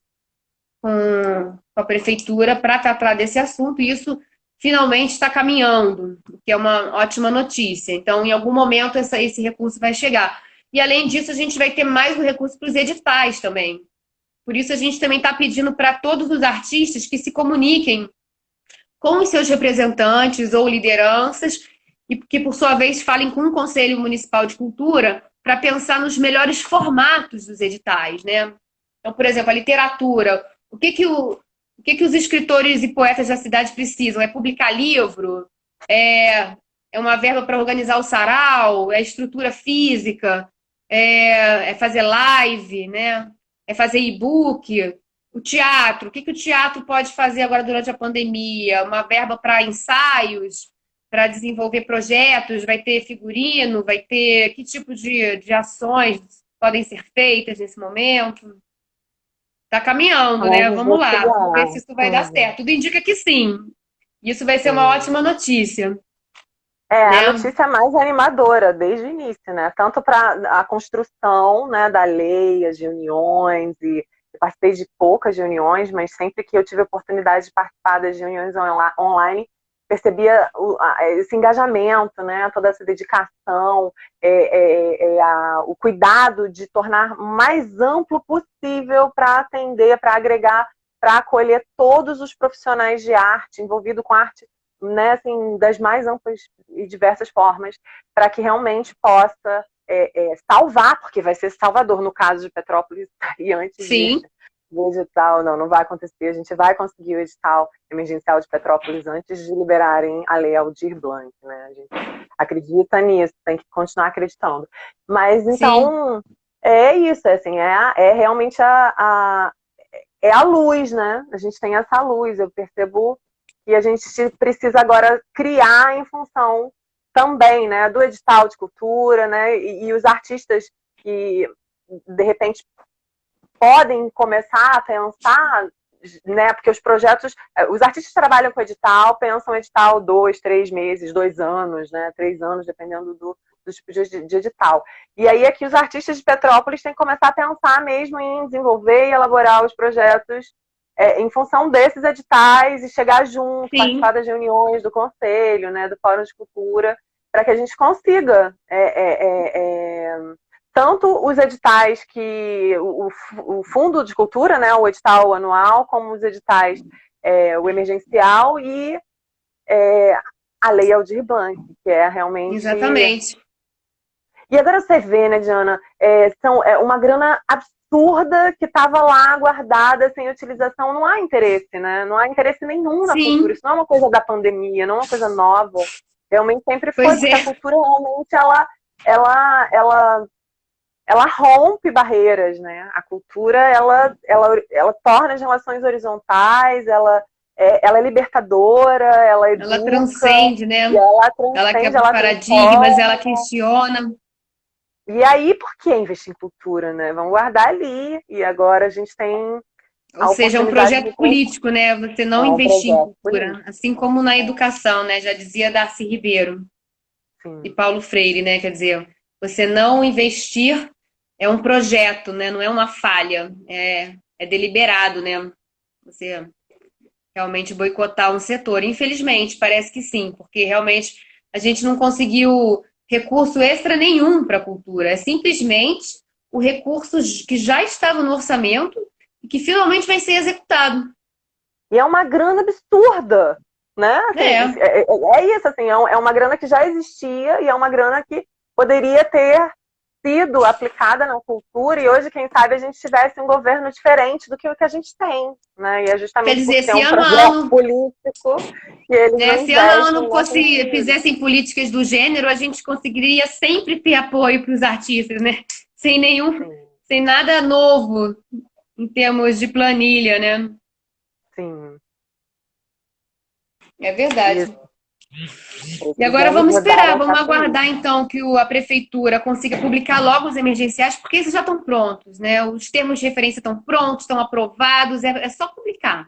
com a prefeitura para tratar desse assunto, e isso finalmente está caminhando, o que é uma ótima notícia. Então, em algum momento, esse recurso vai chegar. E, além disso, a gente vai ter mais um recurso para os editais também. Por isso, a gente também está pedindo para todos os artistas que se comuniquem com os seus representantes ou lideranças e que, por sua vez, falem com o Conselho Municipal de Cultura para pensar nos melhores formatos dos editais, né? Então, por exemplo, a literatura. O que os escritores e poetas da cidade precisam? É publicar livro? É uma verba para organizar o sarau? É estrutura física? É fazer live, né? É fazer e-book? O teatro, o que o teatro pode fazer agora durante a pandemia? Uma verba para ensaios, para desenvolver projetos, vai ter figurino, vai ter que tipo de ações podem ser feitas nesse momento? Está caminhando, né? Vamos lá, vamos ver se isso vai dar certo. Tudo indica que sim. Isso vai ser uma ótima notícia. A notícia mais animadora desde o início, né? Tanto para a construção, né, da lei, as reuniões, e eu participei de poucas reuniões, mas sempre que eu tive a oportunidade de participar das reuniões online, percebia esse engajamento, né? Toda essa dedicação, o cuidado de tornar mais amplo possível para atender, para agregar, para acolher todos os profissionais de arte envolvidos com arte, né, assim, das mais amplas e diversas formas, para que realmente possa salvar, porque vai ser salvador no caso de Petrópolis, e antes Sim. do edital, não vai acontecer, a gente vai conseguir o edital emergencial de Petrópolis antes de liberarem a lei Aldir Blanc, né? A gente acredita nisso, tem que continuar acreditando. Mas então, é isso, assim, realmente a luz, né? A gente tem essa luz, eu percebo que a gente precisa agora criar em função também, né, do edital de cultura, né, e os artistas que, de repente, podem começar a pensar, né, porque os artistas trabalham com edital, pensam edital 2, 3 meses, 2 anos, né, 3 anos, dependendo do tipo de edital. E aí aqui os artistas de Petrópolis têm que começar a pensar mesmo em desenvolver e elaborar os projetos em função desses editais e chegar junto, participar das reuniões do conselho, né, do Fórum de Cultura, para que a gente consiga tanto os editais que o Fundo de Cultura, né, o edital anual, como os editais o emergencial e a Lei Aldir Blanc, que é realmente... Exatamente. E agora você vê, né, Diana, uma grana absurda que estava lá guardada sem utilização. Não há interesse, né? Não há interesse nenhum na cultura. Isso não é uma coisa da pandemia, não é uma coisa nova. Realmente sempre foi, porque a cultura realmente ela rompe barreiras, né? A cultura, ela torna as relações horizontais, ela é libertadora, ela educa. Ela transcende, né? Ela quebra paradigmas, ela questiona. E aí, por que investir em cultura, né? Vamos guardar ali. E agora a gente tem... Ou seja, é um projeto político, né? Você não investir em cultura. Político. Assim como na educação, né? Já dizia Darcy Ribeiro e Paulo Freire, né? Quer dizer, você não investir é um projeto, né? Não é uma falha. É deliberado, né? Você realmente boicotar um setor. Infelizmente, parece que sim. Porque realmente a gente não conseguiu... recurso extra nenhum para a cultura. É simplesmente o recurso que já estava no orçamento e que finalmente vai ser executado. E é uma grana absurda, né? Assim, é isso, assim, é uma grana que já existia e é uma grana que poderia ter sido aplicada na cultura e hoje, quem sabe, a gente tivesse um governo diferente do que o que a gente tem, né? E é Quer justamente por dizer, ter se um ano a projeto ano, político que eles não se ano a investem ano nessa fizessem políticas do gênero, a gente conseguiria sempre ter apoio para os artistas, né? Sim, Sem nada novo em termos de planilha, né? sim. É verdade. Isso. E agora Precisamos vamos mudar esperar, vamos essa aguardar política. então que a prefeitura consiga publicar logo os emergenciais, porque esses já estão prontos, né? Os termos de referência estão prontos, estão aprovados, é só publicar,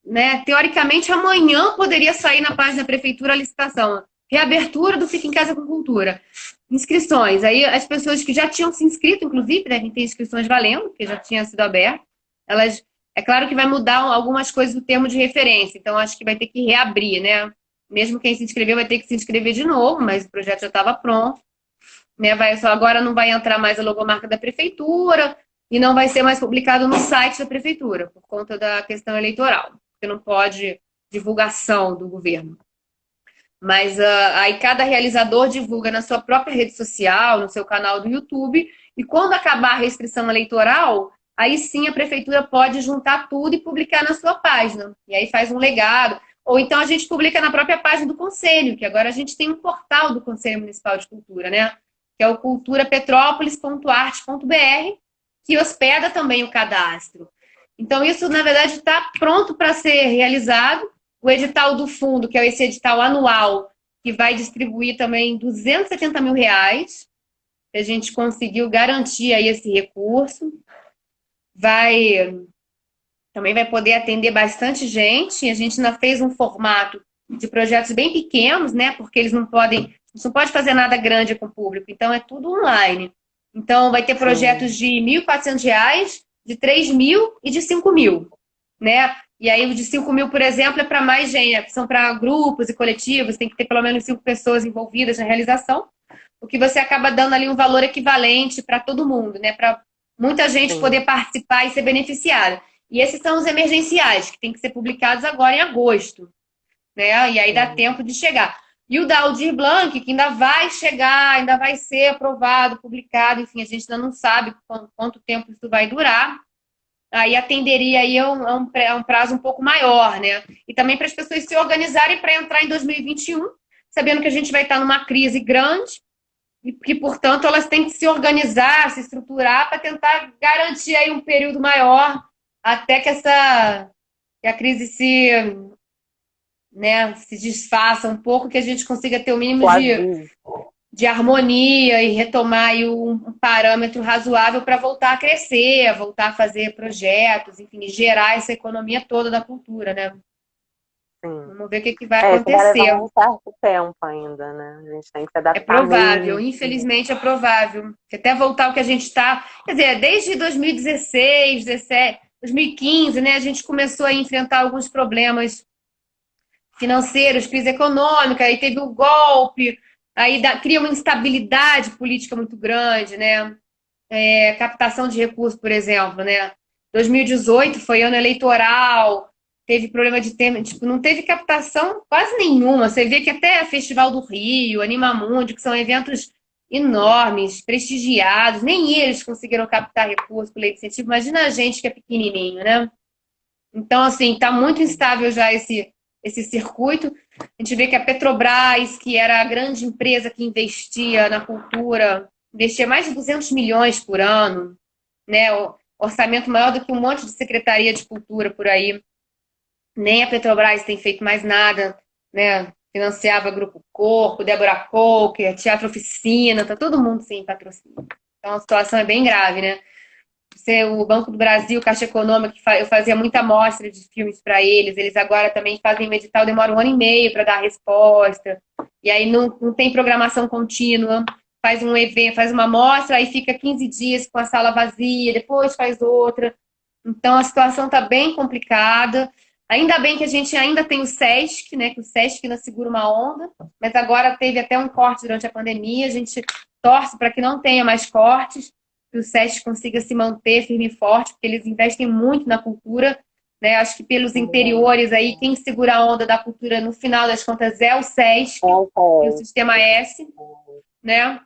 né? Teoricamente, amanhã poderia sair na página da prefeitura a licitação. Reabertura do Fica em Casa com Cultura. Inscrições. Aí as pessoas que já tinham se inscrito, inclusive, devem ter inscrições valendo, porque já tinha sido aberto. Elas, é claro que vai mudar algumas coisas do termo de referência, então acho que vai ter que reabrir, né? Mesmo quem se inscreveu vai ter que se inscrever de novo, mas o projeto já estava pronto. Né? Só agora não vai entrar mais a logomarca da prefeitura e não vai ser mais publicado no site da prefeitura, por conta da questão eleitoral, porque não pode divulgação do governo. Mas aí cada realizador divulga na sua própria rede social, no seu canal do YouTube, e quando acabar a restrição eleitoral, aí sim a prefeitura pode juntar tudo e publicar na sua página. E aí faz um legado. Ou então a gente publica na própria página do Conselho, que agora a gente tem um portal do Conselho Municipal de Cultura, né? Que é o culturapetrópolis.arte.br, que hospeda também o cadastro. Então isso, na verdade, está pronto para ser realizado. O edital do fundo, que é esse edital anual, que vai distribuir também R$ 270 mil, que a gente conseguiu garantir aí esse recurso. Também vai poder atender bastante gente. A gente ainda fez um formato de projetos bem pequenos, né? Porque eles não pode fazer nada grande com o público, então é tudo online. Então vai ter projetos de R$ 1.400, de 3.000 e de 5.000, né? E aí o de 5.000, por exemplo, é para mais gente, são para grupos e coletivos, tem que ter pelo menos 5 pessoas envolvidas na realização, o que você acaba dando ali um valor equivalente para todo mundo, né? Para muita gente poder participar e ser beneficiada. E esses são os emergenciais, que tem que ser publicados agora em agosto, né? E aí dá tempo de chegar. E o da Aldir Blanc, que ainda vai chegar, ainda vai ser aprovado, publicado, enfim, a gente ainda não sabe quanto tempo isso vai durar. Aí atenderia aí a um prazo um pouco maior, né? E também para as pessoas se organizarem para entrar em 2021, sabendo que a gente vai estar numa crise grande e que, portanto, elas têm que se organizar, se estruturar para tentar garantir aí um período maior até que a crise se desfaça um pouco, que a gente consiga ter o mínimo de harmonia e retomar aí um parâmetro razoável para voltar a crescer, a voltar a fazer projetos, enfim, gerar essa economia toda da cultura, né? Sim. Vamos ver o que vai Isso vai acontecer. levar um certo tempo ainda, né? A gente tem que se adaptar. É provável, infelizmente é provável. Que até voltar ao que a gente está. Quer dizer, desde 2016, 17, 2015, né? A gente começou a enfrentar alguns problemas financeiros, crise econômica, aí teve o golpe, aí cria uma instabilidade política muito grande, né? Captação de recursos, por exemplo, né? 2018 foi ano eleitoral, teve problema de tema, tipo, não teve captação quase nenhuma. Você vê que até Festival do Rio, Animamundi, que são eventos enormes, prestigiados, nem eles conseguiram captar recursos por lei de incentivo. Imagina a gente que é pequenininho, né? Então, assim, tá muito instável já esse circuito. A gente vê que a Petrobras, que era a grande empresa que investia na cultura, investia mais de 200 milhões por ano, né? O orçamento maior do que um monte de secretaria de cultura por aí. Nem a Petrobras tem feito mais nada, né? Financiava Grupo Corpo, Débora Coker, Teatro Oficina, tá todo mundo sem patrocínio. Então a situação é bem grave, né? O Banco do Brasil, Caixa Econômica, eu fazia muita amostra de filmes para eles agora também fazem um edital, demora 1 ano e meio para dar a resposta, e aí não tem programação contínua, faz um evento, faz uma amostra, aí fica 15 dias com a sala vazia, depois faz outra. Então a situação está bem complicada. Ainda bem que a gente ainda tem o SESC, né? Que o SESC ainda segura uma onda, mas agora teve até um corte durante a pandemia, a gente torce para que não tenha mais cortes, que o SESC consiga se manter firme e forte, porque eles investem muito na cultura né? Acho que pelos interiores aí, quem segura a onda da cultura, no final das contas, é o SESC e o Sistema S, né?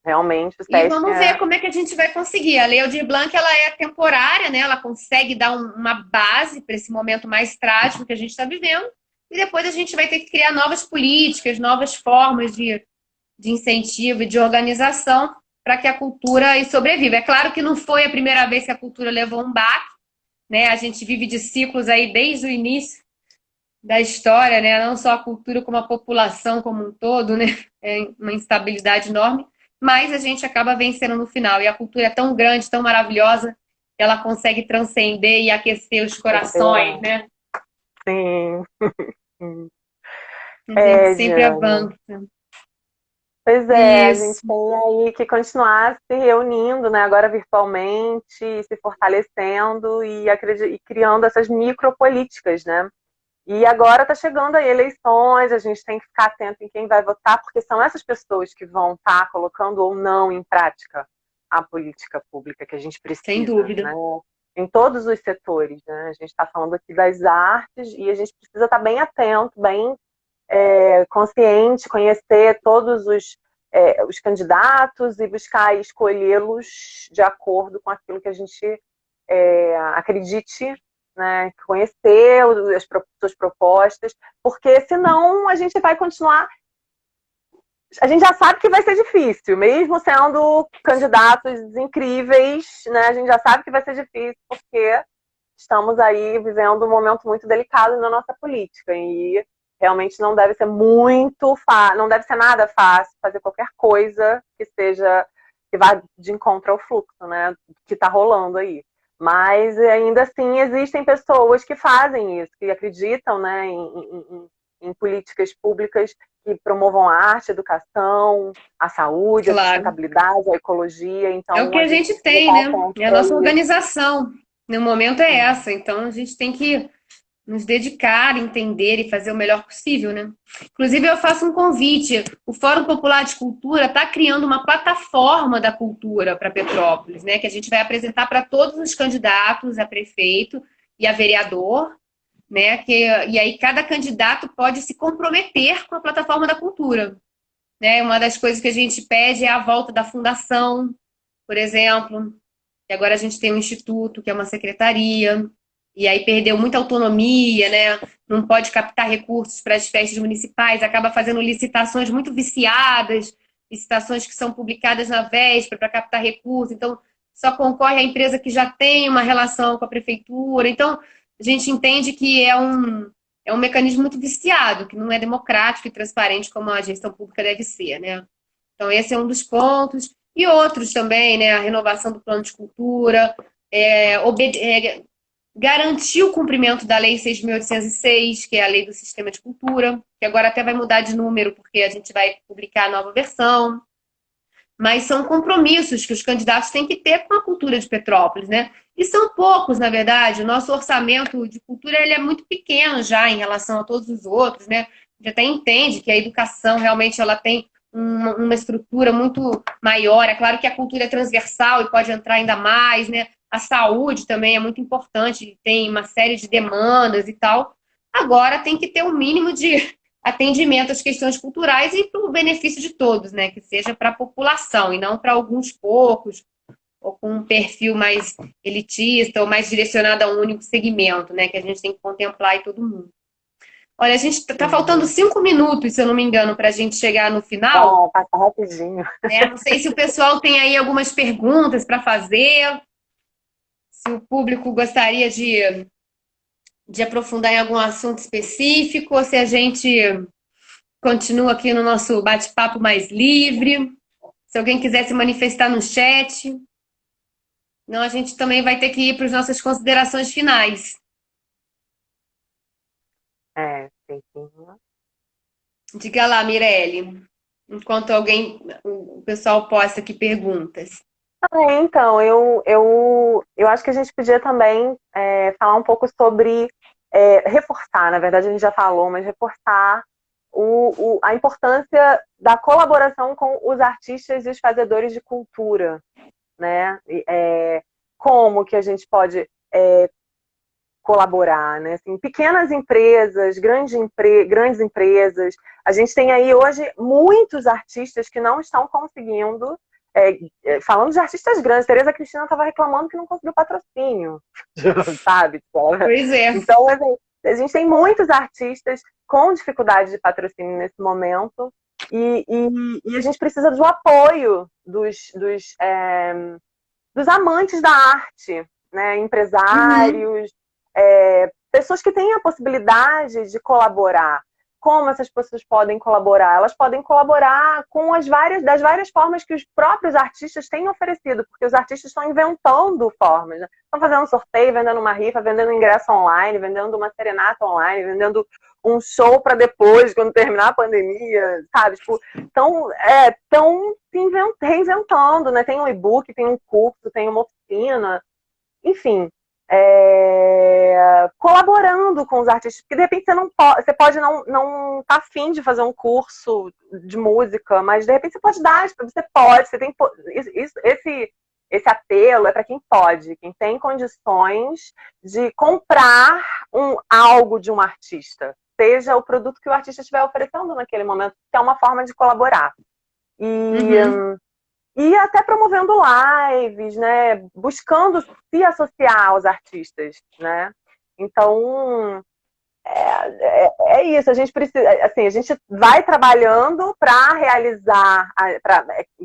Realmente, o E SESC vamos ver como é que a gente vai conseguir. A Lei Aldir Blanc, ela é temporária, né? Ela consegue dar uma base para esse momento mais trágico que a gente está vivendo. E depois a gente vai ter que criar novas políticas, novas formas de incentivo e de organização para que a cultura sobreviva. É claro que não foi a primeira vez que a cultura levou um baque, né? A gente vive de ciclos aí desde o início da história, né? Não só a cultura, como a população como um todo, né? É uma instabilidade enorme, mas a gente acaba vencendo no final. E a cultura é tão grande, tão maravilhosa, que ela consegue transcender e aquecer os corações, né? Sim. A gente sempre avança. Pois é, a gente Isso. tem aí que continuar se reunindo, né? Agora virtualmente, se fortalecendo e criando essas micropolíticas, né? E agora está chegando aí eleições, a gente tem que ficar atento em quem vai votar, porque são essas pessoas que vão estar colocando ou não em prática a política pública que a gente Sem precisa, dúvida. né? Em todos os setores, né? A gente está falando aqui das artes e a gente precisa estar bem atento, bem consciente, conhecer todos os candidatos e buscar escolhê-los de acordo com aquilo que a gente acredite, né, conhecer as suas propostas, porque senão a gente vai continuar. A gente já sabe que vai ser difícil, mesmo sendo candidatos incríveis, né? A gente já sabe que vai ser difícil, porque estamos aí vivendo um momento muito delicado na nossa política e realmente não deve ser não deve ser nada fácil fazer qualquer coisa que vá de encontro ao fluxo, né? Que está rolando aí. Mas ainda assim existem pessoas que fazem isso, que acreditam, né, em políticas públicas que promovam a arte, a educação, a saúde, a Claro. sustentabilidade, a ecologia. É o Então que a a gente gente precisa tem, estar né? atento É a para nossa isso. organização. No momento é essa. Então a gente tem que nos dedicar, entender e fazer o melhor possível, né? Inclusive, eu faço um convite. O Fórum Popular de Cultura está criando uma plataforma da cultura para Petrópolis, né? Que a gente vai apresentar para todos os candidatos a prefeito e a vereador, né? E aí cada candidato pode se comprometer com a plataforma da cultura, né? Uma das coisas que a gente pede é a volta da fundação, por exemplo. E agora a gente tem um instituto, que é uma secretaria, e aí perdeu muita autonomia, né? Não pode captar recursos para as festas municipais, acaba fazendo licitações muito viciadas, licitações que são publicadas na véspera para captar recursos, então só concorre a empresa que já tem uma relação com a prefeitura. Então, a gente entende que é um mecanismo muito viciado, que não é democrático e transparente como a gestão pública deve ser, né? Então, esse é um dos pontos. E outros também, né? A renovação do plano de cultura, garantir o cumprimento da Lei 6.806, que é a Lei do Sistema de Cultura, que agora até vai mudar de número, porque a gente vai publicar a nova versão. Mas são compromissos que os candidatos têm que ter com a cultura de Petrópolis, né? E são poucos, na verdade. O nosso orçamento de cultura ele é muito pequeno já em relação a todos os outros, né? A gente até entende que a educação realmente ela tem uma estrutura muito maior. É claro que a cultura é transversal e pode entrar ainda mais, né? A saúde também é muito importante, tem uma série de demandas e tal. Agora tem que ter um mínimo de atendimento às questões culturais e para o benefício de todos, né? Que seja para a população e não para alguns poucos, ou com um perfil mais elitista ou mais direcionado a um único segmento, né? Que a gente tem que contemplar aí todo mundo. Olha, a gente está faltando 5 minutos, se eu não me engano, para a gente chegar no final. Passa rapidinho. Né? Não sei se o pessoal tem aí algumas perguntas para fazer, se o público gostaria de aprofundar em algum assunto específico, ou se a gente continua aqui no nosso bate-papo mais livre. Se alguém quiser se manifestar no chat. Não, a gente também vai ter que ir para as nossas considerações finais. Sim. Diga lá, Mirelle. Enquanto o pessoal posta aqui perguntas. Então, eu acho que a gente podia também falar um pouco sobre reforçar, na verdade a gente já falou, mas reforçar a importância da colaboração com os artistas e os fazedores de cultura, né? Como que a gente pode colaborar, né? Assim, pequenas empresas, grandes empresas. A gente tem aí hoje muitos artistas que não estão conseguindo, falando de artistas grandes, Tereza Cristina estava reclamando que não conseguiu patrocínio, sabe? Pois é. Então, assim, a gente tem muitos artistas com dificuldade de patrocínio nesse momento e a gente precisa do apoio dos amantes da arte, né? Empresários, pessoas que têm a possibilidade de colaborar. Como essas pessoas podem colaborar? Elas podem colaborar com das várias formas que os próprios artistas têm oferecido, porque os artistas estão inventando formas, né? Estão fazendo sorteio, vendendo uma rifa, vendendo ingresso online, vendendo uma serenata online, vendendo um show para depois, quando terminar a pandemia, sabe? Tipo, estão se reinventando, né? Tem um e-book, tem um curso, tem uma oficina, enfim. Colaborando com os artistas, porque de repente você pode não estar afim de fazer um curso de música, mas de repente você pode dar, você tem esse apelo é para quem pode, quem tem condições de comprar algo de um artista, seja o produto que o artista estiver oferecendo naquele momento, que é uma forma de colaborar. E até promovendo lives, né? Buscando se associar aos artistas, né? Então, isso. A gente precisa, assim, a gente vai trabalhando para realizar,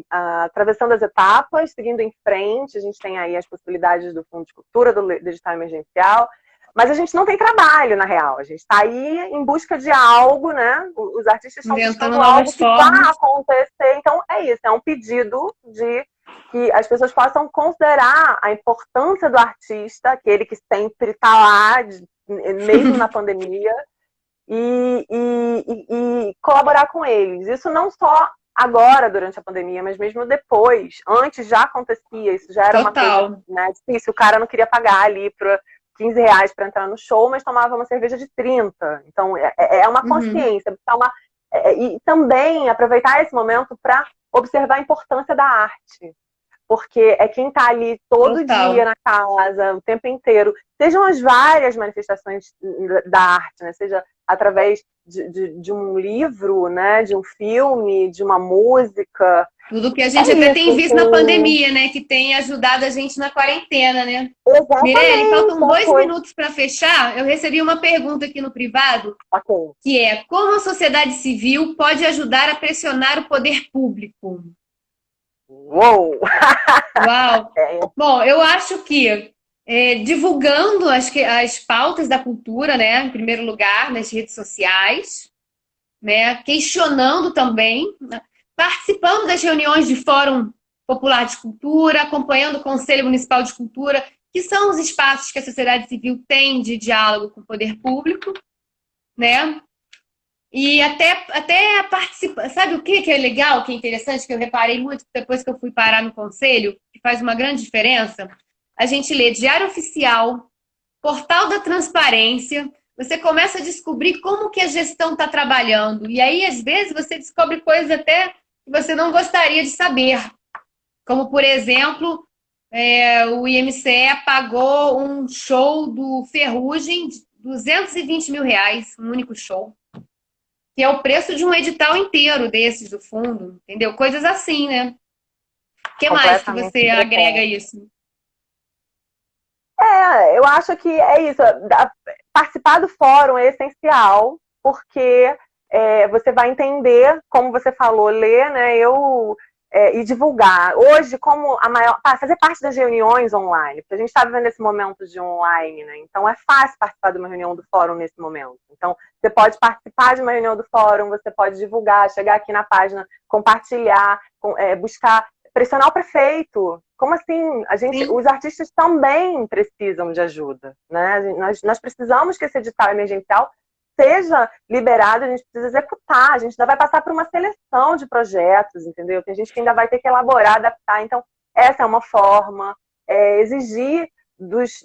atravessando as etapas, seguindo em frente. A gente tem aí as possibilidades do Fundo de Cultura, do Digital Emergencial, mas a gente não tem trabalho, na real. A gente está aí em busca de algo, né? Os artistas estão buscando algo que vai acontecer. Então, é isso. É um pedido de que as pessoas possam considerar a importância do artista, aquele que sempre está lá, mesmo na pandemia, e colaborar com eles. Isso não só agora, durante a pandemia, mas mesmo depois. Antes já acontecia, isso já era uma coisa, né, difícil. O cara não queria pagar ali para R$15 para entrar no show, mas tomava uma cerveja de 30. Então, é uma consciência. E também aproveitar esse momento para observar a importância da arte. Porque é quem está ali todo dia na casa, o tempo inteiro. Sejam as várias manifestações da arte, né? Seja através de um livro, né? De um filme, de uma música. Tudo que a gente até tem visto na pandemia, né? Que tem ajudado a gente na quarentena, né? Exatamente. Mirelle, faltam 2 minutos para fechar. Eu recebi uma pergunta aqui no privado, que é: como a sociedade civil pode ajudar a pressionar o poder público? Uou! Uau! Bom, eu acho que divulgando as pautas da cultura, né? Em primeiro lugar, nas redes sociais, né? Questionando também, né? Participando das reuniões de Fórum Popular de Cultura, acompanhando o Conselho Municipal de Cultura, que são os espaços que a sociedade civil tem de diálogo com o poder público, né? E até participar. Sabe o que é legal, que é interessante, que eu reparei muito depois que eu fui parar no Conselho, que faz uma grande diferença? A gente lê Diário Oficial, Portal da Transparência, você começa a descobrir como que a gestão está trabalhando. E aí, às vezes, você descobre coisas até que você não gostaria de saber. Como, por exemplo, o IMCE pagou um show do Ferrugem de R$220 mil, um único show. Que é o preço de um edital inteiro desses do fundo, entendeu? Coisas assim, né? O que mais que você agrega isso? Eu acho que é isso. Participar do fórum é essencial, porque você vai entender, como você falou, ler, né? E divulgar. Hoje, como fazer parte das reuniões online, porque a gente está vivendo esse momento de online, né? Então é fácil participar de uma reunião do fórum nesse momento. Então, você pode participar de uma reunião do fórum, você pode divulgar, chegar aqui na página, compartilhar, buscar, pressionar o prefeito. Como assim? Os artistas também precisam de ajuda, né? Nós precisamos que esse edital emergencial seja liberado, a gente precisa executar, a gente ainda vai passar por uma seleção de projetos, entendeu? Tem gente que ainda vai ter que elaborar, adaptar. Então, essa é uma forma, exigir dos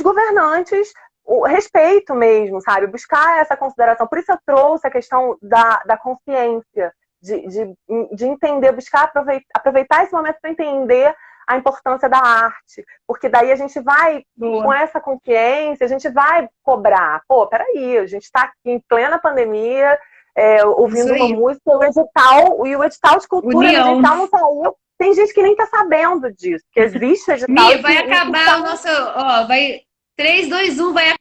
governantes o respeito mesmo, sabe? Buscar essa consideração. Por isso eu trouxe a questão da consciência, de entender, buscar aproveitar esse momento para entender a importância da arte. Porque daí a gente vai, com essa consciência, a gente vai cobrar. Pô, peraí, a gente está aqui em plena pandemia, ouvindo uma música, e o edital de cultura digital não saiu. Tem gente que nem tá sabendo disso, que existe edital. Vai acabar o nosso... 3, 2, 1, vai